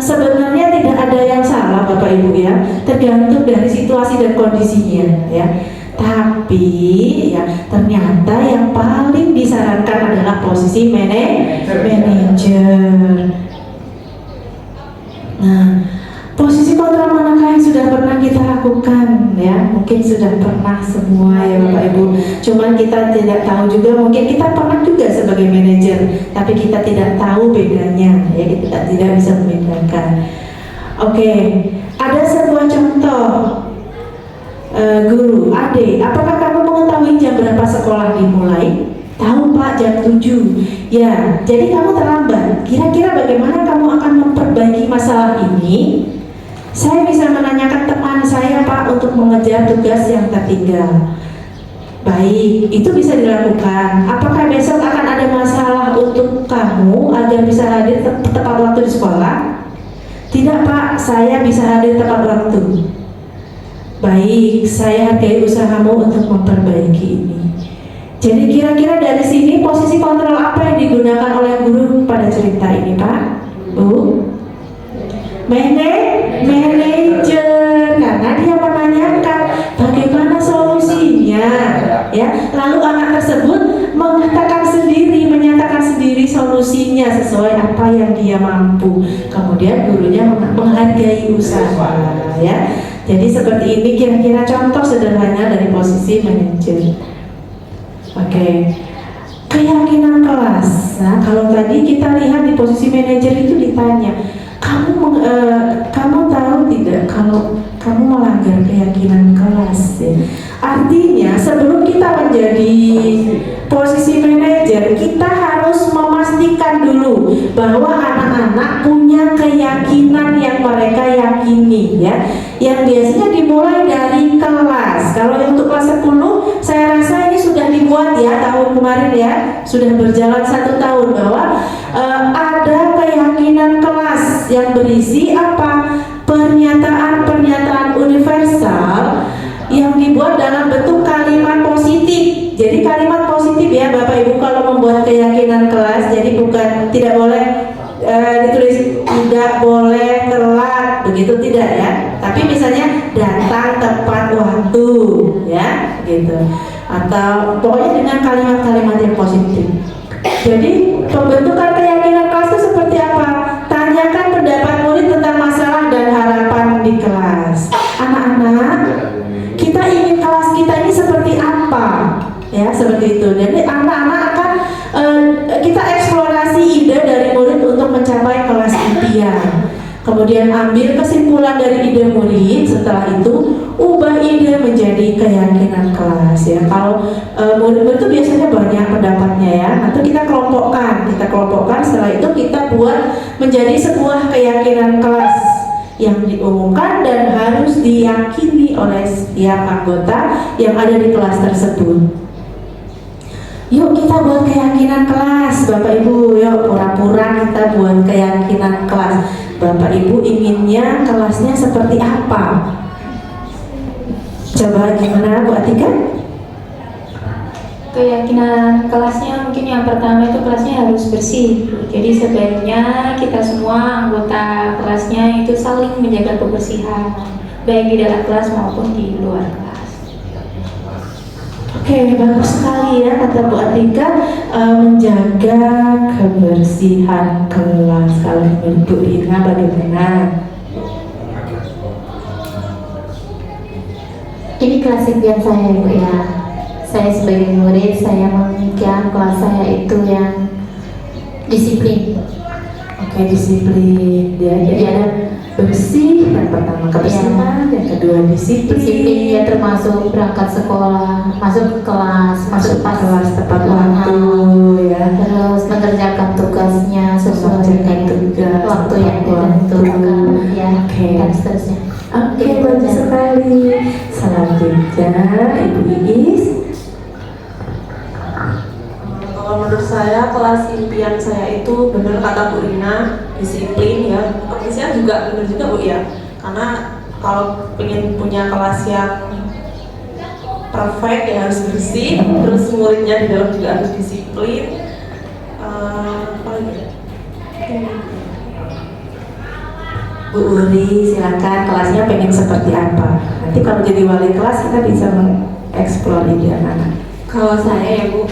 [SPEAKER 4] Sebenarnya tidak ada yang salah Bapak Ibu ya, tergantung dari situasi dan kondisinya ya. Tapi ya ternyata yang paling disarankan adalah posisi manajer. Nah, posisi kontrol manakah yang sudah pernah kita lakukan ya? Mungkin sudah pernah semua ya Bapak Ibu. Cuman kita tidak tahu juga, mungkin kita pernah juga sebagai manajer, tapi kita tidak tahu bedanya ya, kita tidak bisa membedakan. Oke, ada sebuah contoh. Guru, adik, apakah kamu mengetahui jam berapa sekolah dimulai? Tahu Pak, jam 7. Ya, jadi kamu terlambat. Kira-kira bagaimana kamu akan memperbaiki masalah ini? Saya bisa menanyakan teman saya Pak untuk mengejar tugas yang tertinggal. Baik, itu bisa dilakukan. Apakah besok akan ada masalah untuk kamu agar bisa hadir tepat waktu di sekolah? Tidak Pak, saya bisa hadir tepat waktu. Baik, saya hargai usahamu untuk memperbaiki ini. Jadi kira-kira dari sini posisi kontrol apa yang digunakan oleh guru pada cerita ini Pak? Bu? Manajer, karena dia menanyakan bagaimana solusinya ya. Lalu anak tersebut menyatakan sendiri solusinya sesuai apa yang dia mampu. Kemudian gurunya menghargai usaha ya. Jadi seperti ini kira-kira contoh sederhana dari posisi manajer. Oke. Keyakinan kelas. Nah, kalau tadi kita lihat di posisi manajer itu ditanya, kamu tahu tidak kalau kamu melanggar keyakinan kelas ya? Artinya sebelum kita menjadi posisi manajer, kita harus memastikan dulu bahwa anak-anak punya keyakinan yang mereka yakini ya, yang biasanya dimulai dari kelas. Kalau untuk kelas 10 saya rasa ini sudah dibuat ya tahun kemarin ya, sudah berjalan 1 tahun, bahwa ada keyakinan kelas yang berisi apa? Pernyataan-pernyataan universal yang dibuat dalam bentuk kalimat positif. Jadi kalimat positif ya Bapak Ibu kalau membuat keyakinan kelas, jadi bukan tidak boleh ditulis tidak boleh telat, begitu tidak ya. Tapi misalnya datang tepat waktu ya, gitu. Atau pokoknya dengan kalimat-kalimat yang positif. Jadi pembentukan keyakinan kelas itu seperti apa? Tanyakan pendapat murid tentang masalah dan harapan di kelas. Anak-anak, kita ingin kelas kita ini seperti apa? Ya, seperti itu. Jadi anak-anak akan kita eksplorasi ide dari murid untuk mencapai kelas impian. Kemudian ambil kesimpulan dari ide murid. Setelah itu ubah ide menjadi keyakinan kelas ya. Kalau murid itu biasanya banyak pendapatnya ya. Nanti kita kelompokkan. Setelah itu kita buat menjadi sebuah keyakinan kelas yang diumumkan dan harus diyakini oleh setiap anggota yang ada di kelas tersebut. Yuk kita buat keyakinan kelas Bapak Ibu, yuk pura-pura kita buat keyakinan kelas. Bapak Ibu inginnya kelasnya seperti apa? Coba gimana Bu Atika?
[SPEAKER 2] Keyakinan kelasnya mungkin yang pertama itu kelasnya harus bersih. Jadi sebaiknya kita semua anggota kelasnya itu saling menjaga kebersihan, baik di dalam kelas maupun di luar kelas.
[SPEAKER 4] Oke, bagus sekali ya kata Bu Atika, menjaga kebersihan kelas. Kalau Bu Rina bagaimana?
[SPEAKER 7] Ini kelas impian saya Bu ya. Saya sebagai murid, saya menginginkan kelas saya itu yang disiplin.
[SPEAKER 4] Oke, disiplin ya. Jadi ada bersih, yang pertama kebersihan, yang kedua disiplin
[SPEAKER 7] ya, termasuk berangkat sekolah, masuk ke kelas, masuk kelas
[SPEAKER 4] tepat waktu ya,
[SPEAKER 7] terus mengerjakan tugasnya sesuai dengan waktu yang ditentukan ya, dan seterusnya.
[SPEAKER 4] Oke, bagus sekali. Selanjutnya Ibu Iis.
[SPEAKER 9] Kalau menurut saya kelas impian saya itu benar kata Bu Rina, disiplin ya. Kebersihan juga benar juga Bu ya. Karena kalau pengen punya kelas yang perfect ya harus bersih, terus muridnya di dalam juga harus disiplin.
[SPEAKER 4] Bu Uri, silakan kelasnya pengen seperti apa? Nanti kalau jadi wali kelas kita bisa mengeksplor ide anak-anak.
[SPEAKER 11] Kalau saya ya Bu,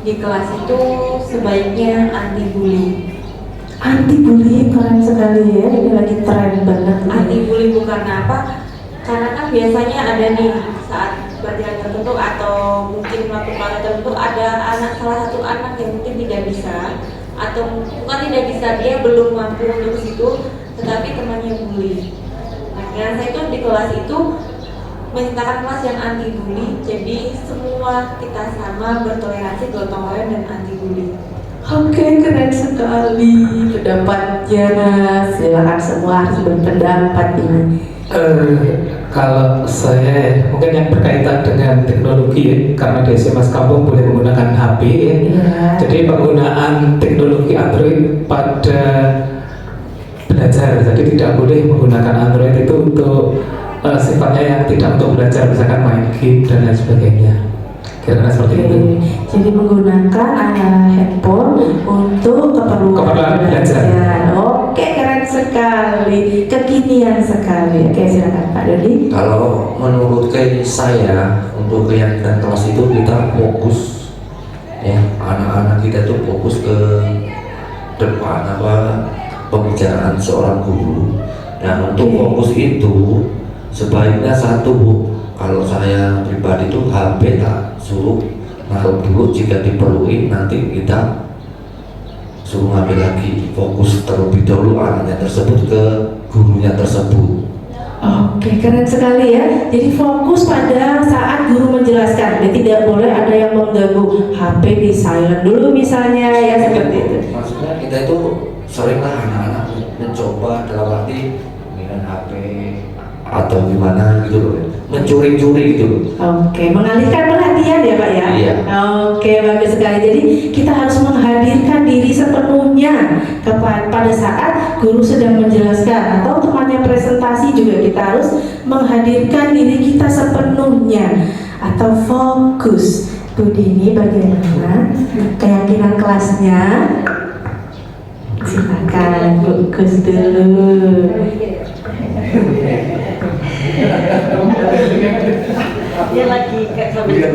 [SPEAKER 11] di kelas itu sebaiknya anti bullying.
[SPEAKER 4] Anti bullying keren sekali ya, ini lagi tren banget.
[SPEAKER 11] Anti bullying bukan apa? Karena kan biasanya ada nih saat pelajaran tertentu atau mungkin melakukan tertentu ada salah satu anak yang mungkin tidak bisa atau bukan tidak bisa, dia belum mampu untuk situ, tetapi temannya bully. Nah, saya itu di kelas itu menciptakan kelas yang anti bully, jadi semua kita sama bertoleransi, gotong royong dan anti bully.
[SPEAKER 4] Oke, keren sekali pendapatnya. Silakan semua harus berpendapat ini.
[SPEAKER 6] Kalau saya mungkin yang berkaitan dengan teknologi ya, karena di SMA Sekampung boleh menggunakan HP ya. Jadi penggunaan teknologi Android pada belajar, jadi tidak boleh menggunakan Android itu untuk sifatnya yang tidak untuk belajar, misalkan main game dan lain sebagainya. Kira-kira seperti itu.
[SPEAKER 4] Jadi menggunakan handphone untuk keperluan
[SPEAKER 6] belajar.
[SPEAKER 4] Oke, keren sekali, kekinian sekali. Oke, silakan Pak Dodi.
[SPEAKER 10] Kalau menurut saya untuk keyakinan kelas itu kita fokus ya, anak-anak kita tuh fokus ke depan pembicaraan seorang guru. Nah, untuk fokus itu sebaiknya satu Bu, kalau saya pribadi itu HP tak suruh naruh dulu, jika diperluin nanti kita suruh ngambil lagi, fokus terlebih dahulu anaknya tersebut ke gurunya tersebut.
[SPEAKER 4] Oke, keren sekali ya. Jadi fokus pada saat guru menjelaskan. Jadi tidak boleh ada yang mengganggu. HP di silent dulu misalnya ya, seperti itu.
[SPEAKER 10] Maksudnya kita itu seringlah anak-anak mencoba dalam arti dengan HP atau gimana gitu loh, mencuri-curi gitu loh.
[SPEAKER 4] Oke, mengalihkan perhatian ya Pak ya.
[SPEAKER 10] Iya.
[SPEAKER 4] Oke, bagus sekali. Jadi kita harus menghadirkan diri sepenuhnya pada saat guru sedang menjelaskan atau temannya presentasi, juga kita harus menghadirkan diri kita sepenuhnya atau fokus. Bu Dini, bagaimana keyakinan kelasnya? Silakan fokus dulu.
[SPEAKER 8] Dia lagi kayak sambil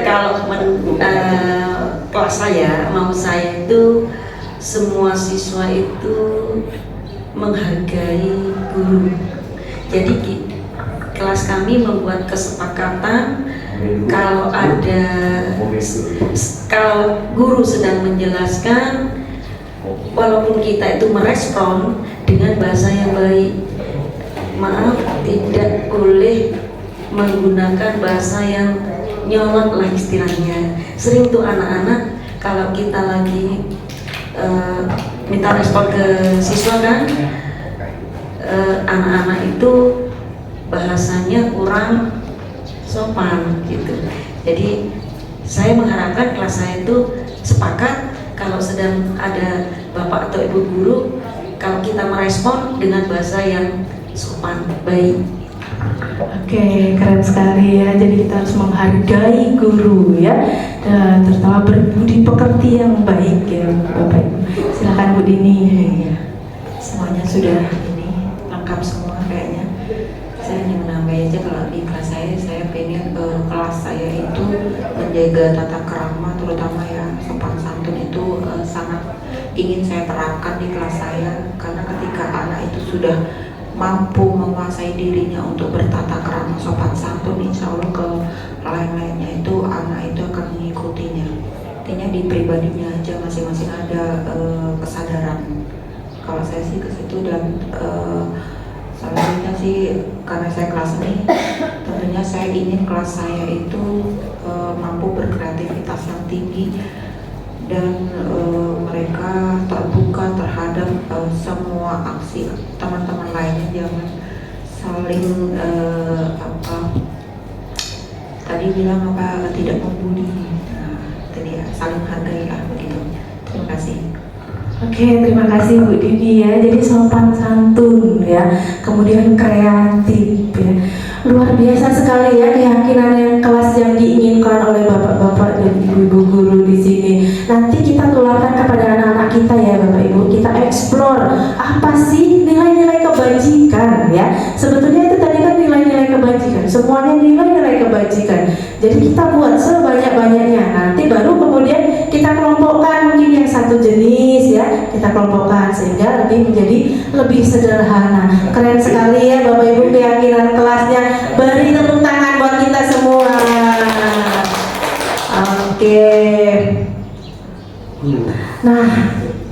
[SPEAKER 8] kalau kelas saya, mau saya itu semua siswa itu menghargai guru. Jadi kelas kami membuat kesepakatan kalau guru sedang menjelaskan, walaupun kita itu merespon dengan bahasa yang baik, maaf tidak boleh menggunakan bahasa yang nyolot lah istilahnya. Sering tuh anak-anak kalau kita lagi minta respon ke siswa kan, anak-anak itu bahasanya kurang sopan gitu. Jadi saya mengharapkan kelas saya itu sepakat kalau sedang ada bapak atau ibu guru, kalau kita merespon dengan bahasa yang sopan, baik.
[SPEAKER 4] Oke, keren sekali ya. Jadi kita harus menghargai guru ya, dan terutama berbudi pekerti yang baik ya Bapak Ibu. Silakan Bu Dini.
[SPEAKER 5] Semuanya sudah ini lengkap semua kayaknya. Saya hanya menambah aja, kalau di kelas saya pengen kelas saya itu menjaga tata krama, terutama ya sopan santun itu sangat ingin saya terapkan di kelas saya, karena ketika anak itu sudah mampu menguasai dirinya untuk bertata krama sopan santun, insya Allah ke lain-lainnya itu anak itu akan mengikutinya. Artinya di pribadinya aja masing-masing ada kesadaran. Kalau saya sih ke situ, dan selanjutnya sih karena saya kelas ini, tentunya saya ingin kelas saya itu mampu berkreativitas yang tinggi dan mereka terbuka terhadap semua aksi teman-teman lainnya. Jangan saling tadi bilang tidak membuli. Nah, itu dia, saling hargai lah begitu. Terima kasih.
[SPEAKER 4] Oke, terima kasih Bu Dini ya. Jadi sopan santun ya, kemudian kreatif ya. Luar biasa sekali ya keyakinan yang kelas yang diinginkan oleh bapak-bapak dan ibu-ibu guru di sini. Nanti kita tularkan kepada anak-anak kita ya Bapak Ibu. Kita explore apa sih nilai-nilai kebajikan ya. Sebetulnya itu tadi kan nilai-nilai kebajikan. Semuanya nilai-nilai kebajikan. Jadi kita buat sebanyak-banyaknya. Nanti baru kemudian kita kelompokkan mungkin yang satu jenis ya. Kita kelompokkan sehingga menjadi lebih sederhana. Keren sekali ya Bapak Ibu keyakinan kelasnya. Beri tepuk tangan buat kita semua. Oke. Nah,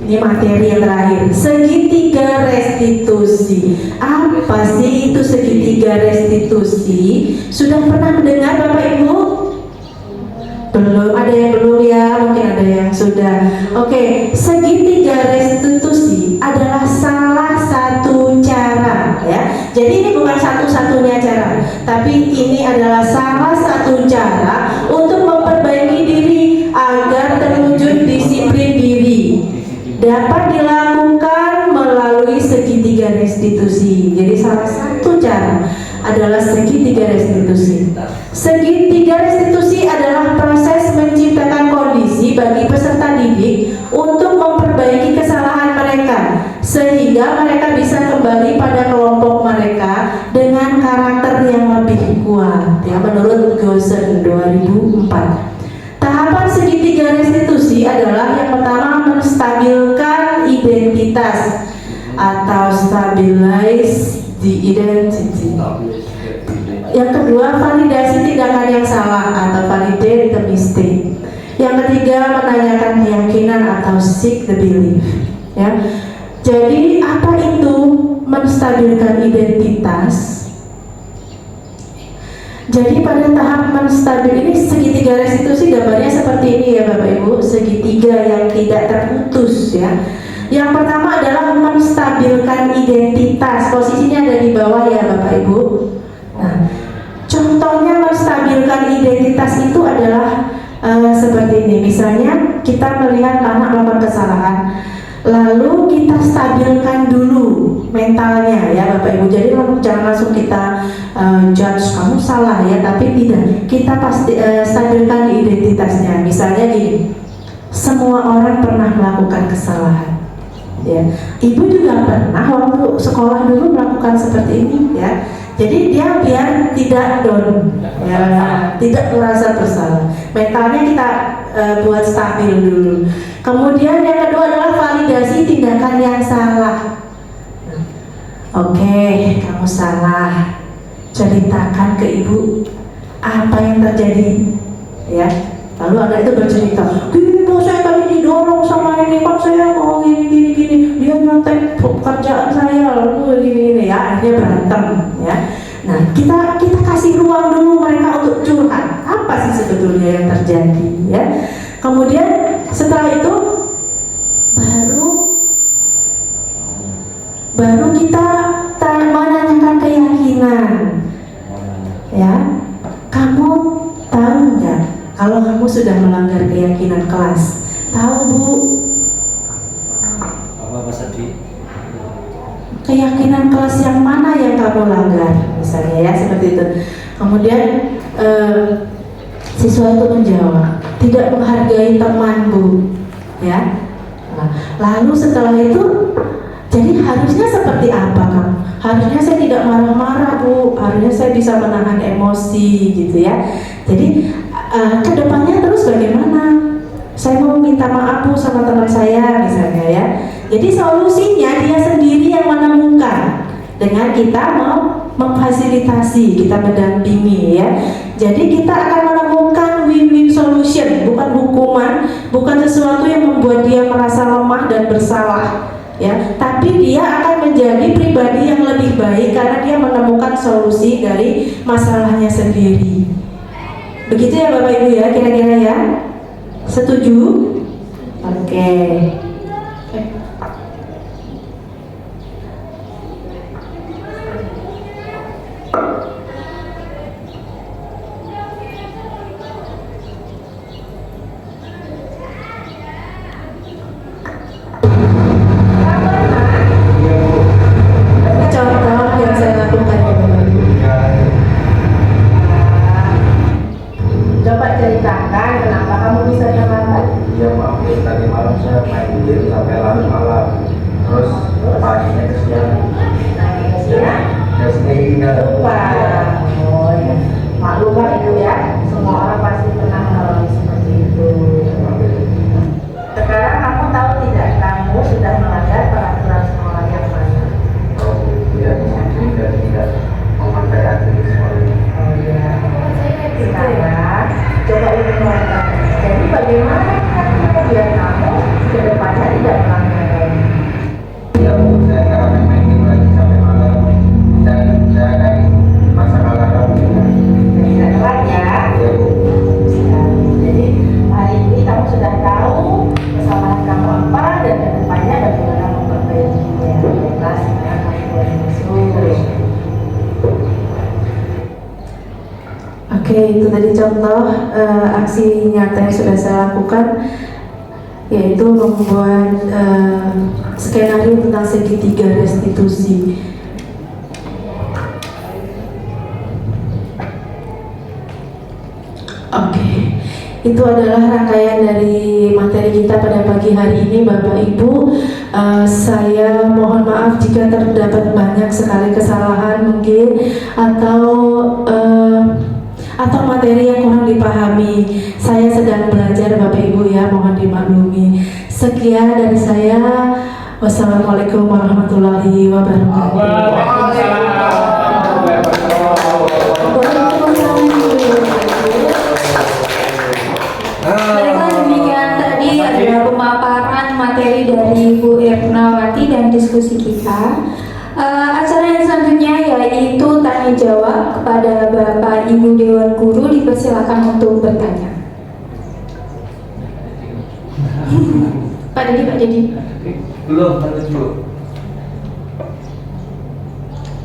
[SPEAKER 4] ini materi yang terakhir, segitiga restitusi. Apa sih itu segitiga restitusi? Sudah pernah mendengar Bapak Ibu? Belum, ada yang belum ya, mungkin ada yang sudah. Oke, segitiga restitusi adalah salah satu cara ya. Jadi ini bukan satu-satunya cara, tapi ini adalah salah satu cara untuk memperbaiki diri agar terwujud disiplin diri. Dapat dilakukan melalui segitiga restitusi. Jadi salah satu cara adalah segitiga restitusi. Segitiga restitusi adalah proses menciptakan kondisi bagi peserta didik untuk memperbaiki kesalahan mereka sehingga mereka bisa kembali pada kelompok mereka dengan karakter yang lebih kuat ya, menurut Goosen 2004. Tahapan segitiga restitusi adalah yang pertama menstabilkan identitas atau stabilize the identity. Yang kedua, validasi tindakan yang salah atau validate the mistake. Yang ketiga, menanyakan keyakinan atau seek the belief. Ya. Jadi apa itu menstabilkan identitas? Jadi pada tahap menstabil ini segitiga restitusi gambarnya seperti ini ya Bapak Ibu, segitiga yang tidak terputus ya. Yang pertama adalah menstabilkan identitas, posisinya ada di bawah ya Bapak Ibu. Nah, contohnya menstabilkan identitas itu adalah seperti ini. Misalnya kita melihat anak melakukan kesalahan, lalu kita stabilkan dulu mentalnya ya Bapak Ibu. Jadi jangan langsung kita judge kamu salah ya, tapi tidak. Kita pasti stabilkan identitasnya. Misalnya gini, semua orang pernah melakukan kesalahan. Ya, ibu juga pernah waktu sekolah dulu melakukan seperti ini ya. Jadi dia biar tidak down, ya, tidak merasa bersalah. Mentalnya kita buat stabil dulu. Kemudian yang kedua adalah validasi tindakan yang salah. Oke, kamu salah. Ceritakan ke ibu apa yang terjadi, ya. Lalu anak itu bercerita, gini saya tadi didorong sama ini, kan saya mau gini, dia nyontek pekerjaan saya, lalu gini ya, akhirnya berantem ya. Nah kita kasih ruang dulu mereka untuk curhat, apa sih sebetulnya yang terjadi ya. Kemudian setelah itu baru kita menanyakan keyakinan ya. Kamu tahu nggak kalau kamu sudah melanggar keyakinan kelas? Tahu Bu?
[SPEAKER 10] Apa Mas Adi?
[SPEAKER 4] Keyakinan kelas yang mana yang kamu langgar? Misalnya ya seperti itu. Kemudian siswa itu menjawab, tidak menghargai teman Bu, ya. Nah, lalu setelah itu, jadi harusnya seperti apa kamu? Harusnya saya tidak marah-marah Bu, harusnya saya bisa menahan emosi gitu ya. Jadi kedepannya terus bagaimana? Saya mau minta maaf Bu sama teman saya misalnya ya. Jadi solusinya dia sendiri yang menemukan dengan kita mau memfasilitasi, kita mendampingi ya. Jadi kita akan menemukan win-win solution, bukan hukuman, bukan sesuatu yang membuat dia merasa lemah dan bersalah ya. Tapi dia akan menjadi pribadi yang lebih baik karena dia menemukan solusi dari masalahnya sendiri. Begitu ya Bapak Ibu ya, kira-kira ya. Setuju? Oke.
[SPEAKER 3] main game sampai larut malam. Terus paginya kesiangan. Ya sehingga
[SPEAKER 13] Lupa. Oh ya. Maklum lah itu ya. Semua orang pasti pernah mengalami seperti itu. Sekarang kamu tahu tidak, kamu sudah melanggar peraturan sekolah yang mana?
[SPEAKER 3] oh ya mungkin dan tidak memakai atribut sekolah.
[SPEAKER 13] Oh ya. Sekarang coba ini keluarkan. Jadi bagaimana caranya biar kamu ke depannya tidak melanggar lagi?
[SPEAKER 3] Ya bu, saya nggak akan main game lagi sampai malam dan saya akan masak alarm juga.
[SPEAKER 13] Tidak telat ya.
[SPEAKER 3] Ya bu.
[SPEAKER 13] Jadi hari ini kamu sudah tahu kesalahan kamu apa dan ke depannya bagaimana memperbaikinya. Baiklah, sekarang kamu boleh masuk.
[SPEAKER 4] Oke, itu tadi contoh aksi nyata yang sudah saya lakukan, yaitu membuat skenario tentang segitiga restitusi. Oke, itu adalah rangkaian dari materi kita pada pagi hari ini, Bapak Ibu. Saya mohon maaf jika terdapat banyak sekali kesalahan mungkin atau materi yang kurang dipahami. Saya sedang belajar, Bapak Ibu ya, mohon dimaklumi. Sekian dari saya. Wassalamualaikum warahmatullahi wabarakatuh.
[SPEAKER 2] Baiklah, demikian tadi adalah pemaparan materi dari Bu Ernawati dan diskusi kita. Acara yang selanjutnya yaitu tanya jawab kepada Bapak Ibu Dewan Guru, dipersilakan untuk bertanya. Pak Dedi.
[SPEAKER 3] Belum, lanjut dulu.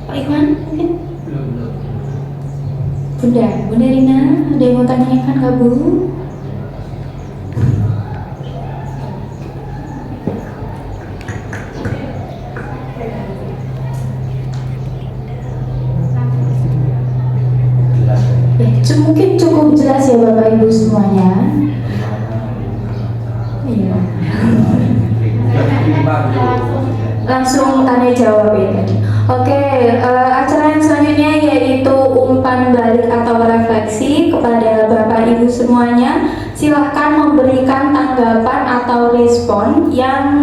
[SPEAKER 2] Pak Iwan mungkin?
[SPEAKER 3] Belum.
[SPEAKER 2] Bunda Rina, ada yang mau tanyakan nggak Bu? Ya, mungkin cukup jelas ya Bapak Ibu semuanya. Iya. Langsung tanya jawab ya. Oke, acara yang selanjutnya yaitu umpan balik atau refleksi kepada Bapak Ibu semuanya. Silahkan memberikan tanggapan atau respon yang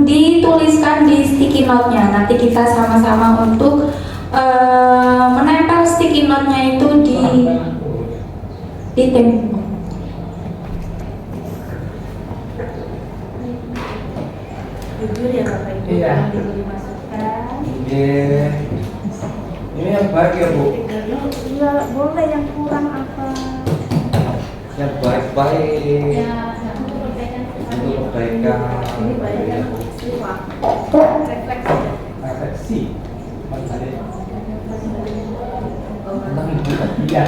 [SPEAKER 2] dituliskan di sticky note-nya. Nanti kita sama-sama untuk menempel sticky note-nya itu di tembok.
[SPEAKER 13] Jujur ya Bapak Ibu.
[SPEAKER 3] Iya. Iya. Ini yang baik ya Bu.
[SPEAKER 14] Iya, boleh yang kurang apa?
[SPEAKER 3] Yang baik-baik.
[SPEAKER 14] Ya,
[SPEAKER 3] Untuk kebaikan.
[SPEAKER 14] ini banyak yang refleksi.
[SPEAKER 3] Refleksi. Tentang ibu iya.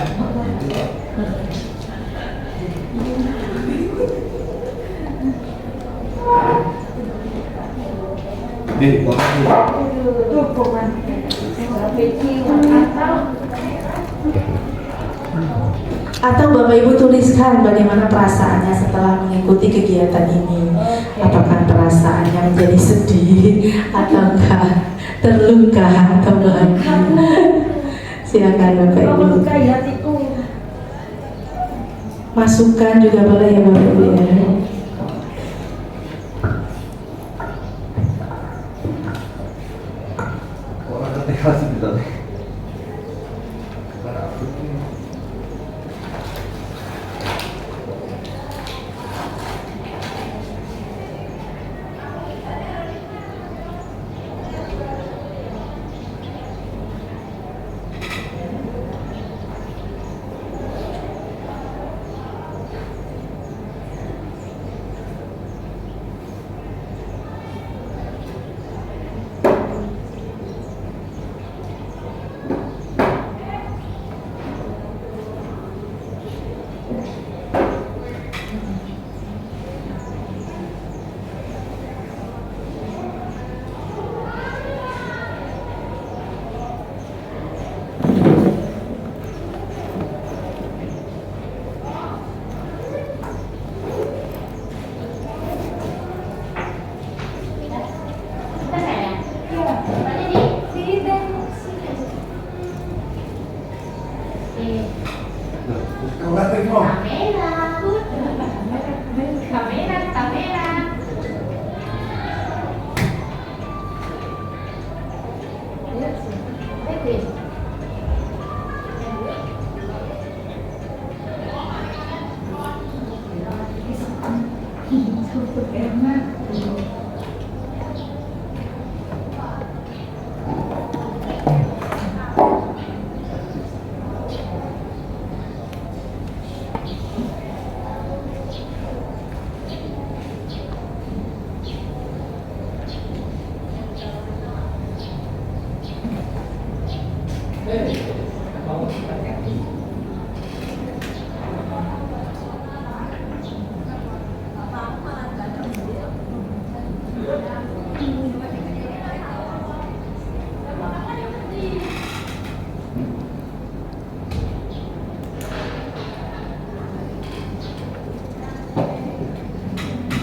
[SPEAKER 4] Atau Bapak Ibu tuliskan bagaimana perasaannya setelah mengikuti kegiatan ini. Apakah perasaannya menjadi sedih atau enggak, terluka atau bahagia. Silakan Bapak Ibu. Masukan juga boleh ya Bapak Ibu ya.
[SPEAKER 3] Kasih gitu.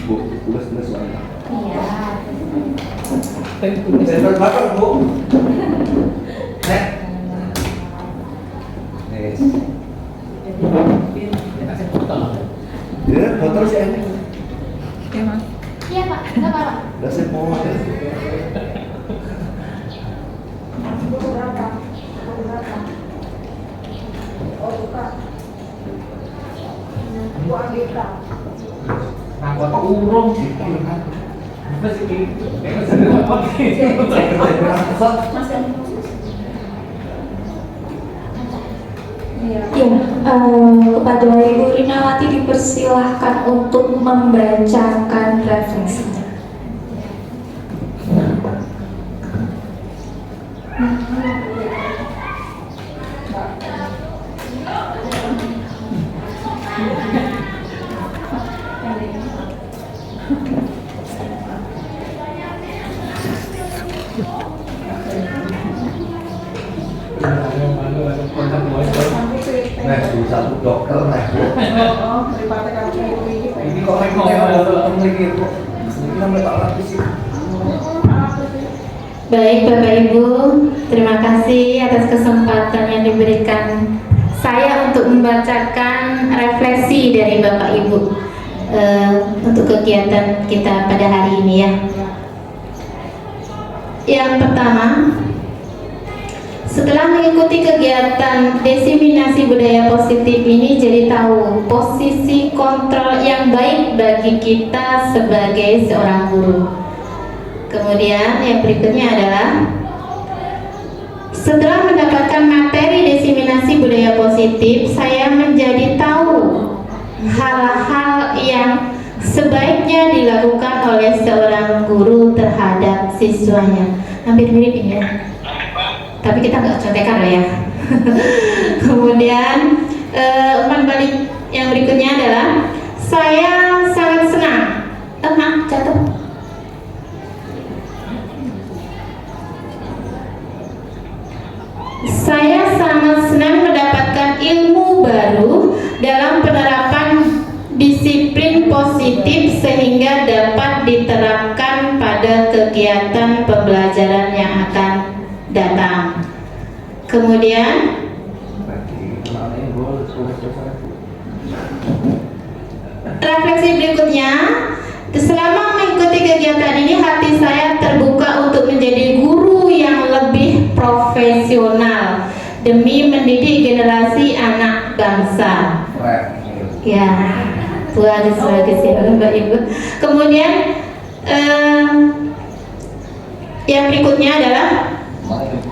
[SPEAKER 3] Bu, tugas soalnya.
[SPEAKER 7] Iya.
[SPEAKER 3] Center belakang, Bu. Ya, motor sih ini.
[SPEAKER 7] Iya Pak, nggak apa-apa.
[SPEAKER 3] Udah saya mau.
[SPEAKER 6] Angkot urung gitu. Masih gitu.
[SPEAKER 2] Ya, kepada Ibu Rinawati dipersilahkan untuk membacakan refleksinya.
[SPEAKER 3] Nah, satu dokter nah. Ini kok gitu. Kita letak lagi sih.
[SPEAKER 7] Baik Bapak Ibu, terima kasih atas kesempatan yang diberikan saya untuk membacakan refleksi dari Bapak Ibu untuk kegiatan kita pada hari ini ya. Yang pertama, setelah mengikuti kegiatan diseminasi budaya positif ini, jadi tahu posisi kontrol yang baik bagi kita sebagai seorang guru. Kemudian yang berikutnya adalah setelah mendapatkan materi diseminasi budaya positif, saya menjadi tahu hal-hal yang sebaiknya dilakukan oleh seorang guru terhadap siswanya. Hampir mirip ini ya, tapi kita nggak contekan ya. Kemudian umpan balik yang berikutnya adalah saya sangat senang. Jatuh. Saya sangat senang mendapatkan ilmu baru dalam penerapan disiplin positif sehingga dapat diterapkan pada kegiatan pembelajaran yang akan datang. Kemudian refleksi berikutnya, selama mengikuti kegiatan ini hati saya terbuka untuk menjadi guru yang lebih profesional demi mendidik generasi anak bangsa. Ya, Tuhan sebagai siapa Mbak Ibu. Kemudian yang berikutnya adalah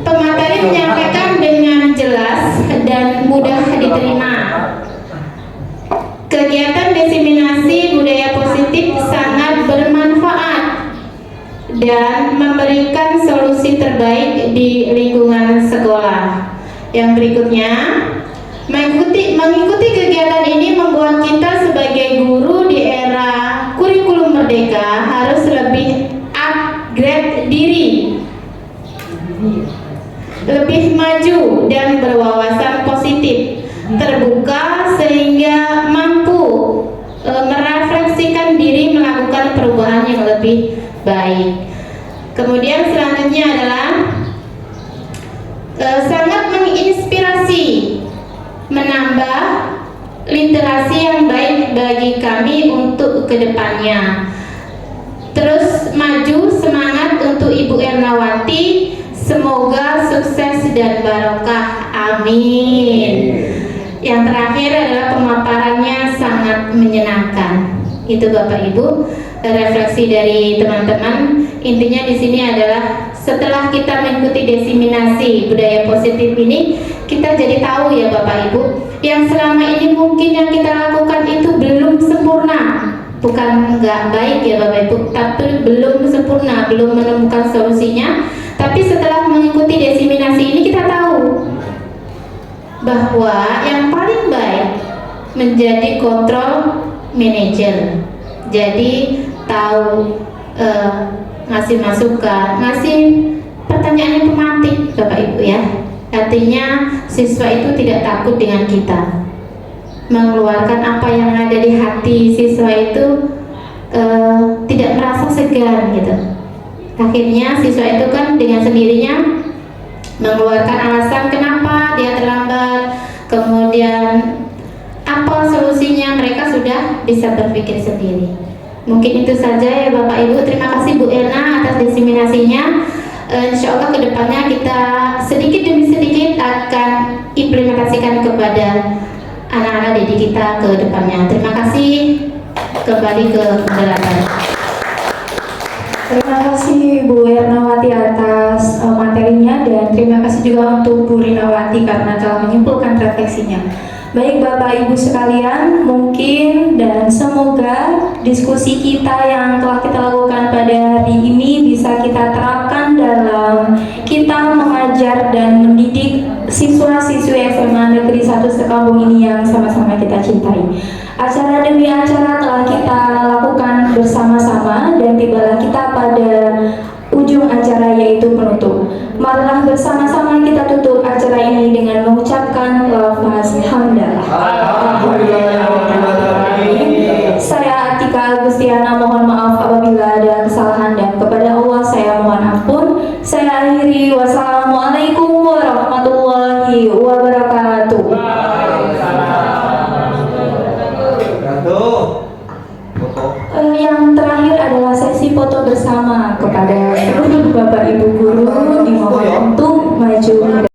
[SPEAKER 7] pemateri menyampaikan dengan jelas dan mudah diterima. Kegiatan diseminasi budaya positif sangat bermanfaat dan memberikan solusi terbaik di lingkungan sekolah. Yang berikutnya, mengikuti kegiatan ini membuat kita sebagai guru di era kurikulum merdeka harus lebih upgrade diri, lebih maju dan berwawasan positif, terbuka sehingga mampu merefleksikan diri melakukan perubahan yang lebih baik. Kemudian selanjutnya adalah sangat menginspirasi, menambah literasi yang baik bagi kami untuk kedepannya. Terus maju semangat untuk Ibu Ernawati, semoga sukses dan barokah, amin. Yang terakhir adalah pemaparannya sangat menyenangkan. Itu Bapak Ibu, refleksi dari teman-teman. Intinya di sini adalah setelah kita mengikuti diseminasi budaya positif ini, kita jadi tahu ya Bapak Ibu, yang selama ini mungkin yang kita lakukan itu belum sempurna. Bukan nggak baik ya Bapak Ibu, tapi belum sempurna, belum menemukan solusinya. Tapi setelah mengikuti diseminasi ini kita tahu bahwa yang paling baik menjadi kontrol manager. Jadi tahu ngasih masukan, ngasih pertanyaan yang pemantik Bapak Ibu ya. Artinya siswa itu tidak takut dengan kita, mengeluarkan apa yang ada di hati siswa itu, tidak merasa segan gitu. Akhirnya siswa itu kan dengan sendirinya mengeluarkan alasan kenapa dia terlambat, kemudian apa solusinya, mereka sudah bisa berpikir sendiri. Mungkin itu saja ya Bapak Ibu. Terima kasih Bu Erna atas diseminasinya. Insya Allah kedepannya kita sedikit demi sedikit akan implementasikan kepada anak-anak didik kita ke depannya. Terima kasih. Kembali ke moderator.
[SPEAKER 2] Terima kasih Bu Ernawati atas materinya, dan terima kasih juga untuk Bu Rinawati karena telah menyimpulkan refleksinya. Baik Bapak Ibu sekalian, mungkin dan semoga diskusi kita yang telah kita lakukan pada hari ini bisa kita terapkan dalam kita mengajar dan mendidik siswa-siswi SMA Negeri 1 Sekampung ini yang sama-sama kita cintai. Acara demi acara telah kita lakukan bersama-sama dan tibalah kita pada ujung acara yaitu penutup. Marilah bersama-sama kita tutup acara ini dengan mengucapkan lafaz hamdalah. Saya Atika Agustiana mohon maaf apabila ada kesalahan, dan kepada Allah saya mohon ampun. Saya akhiri, wassalamualaikum warahmatullahi wabarakatuh. Yang terakhir adalah sesi foto bersama. Kepada seluruh Bapak Ibu guru dimohon untuk maju.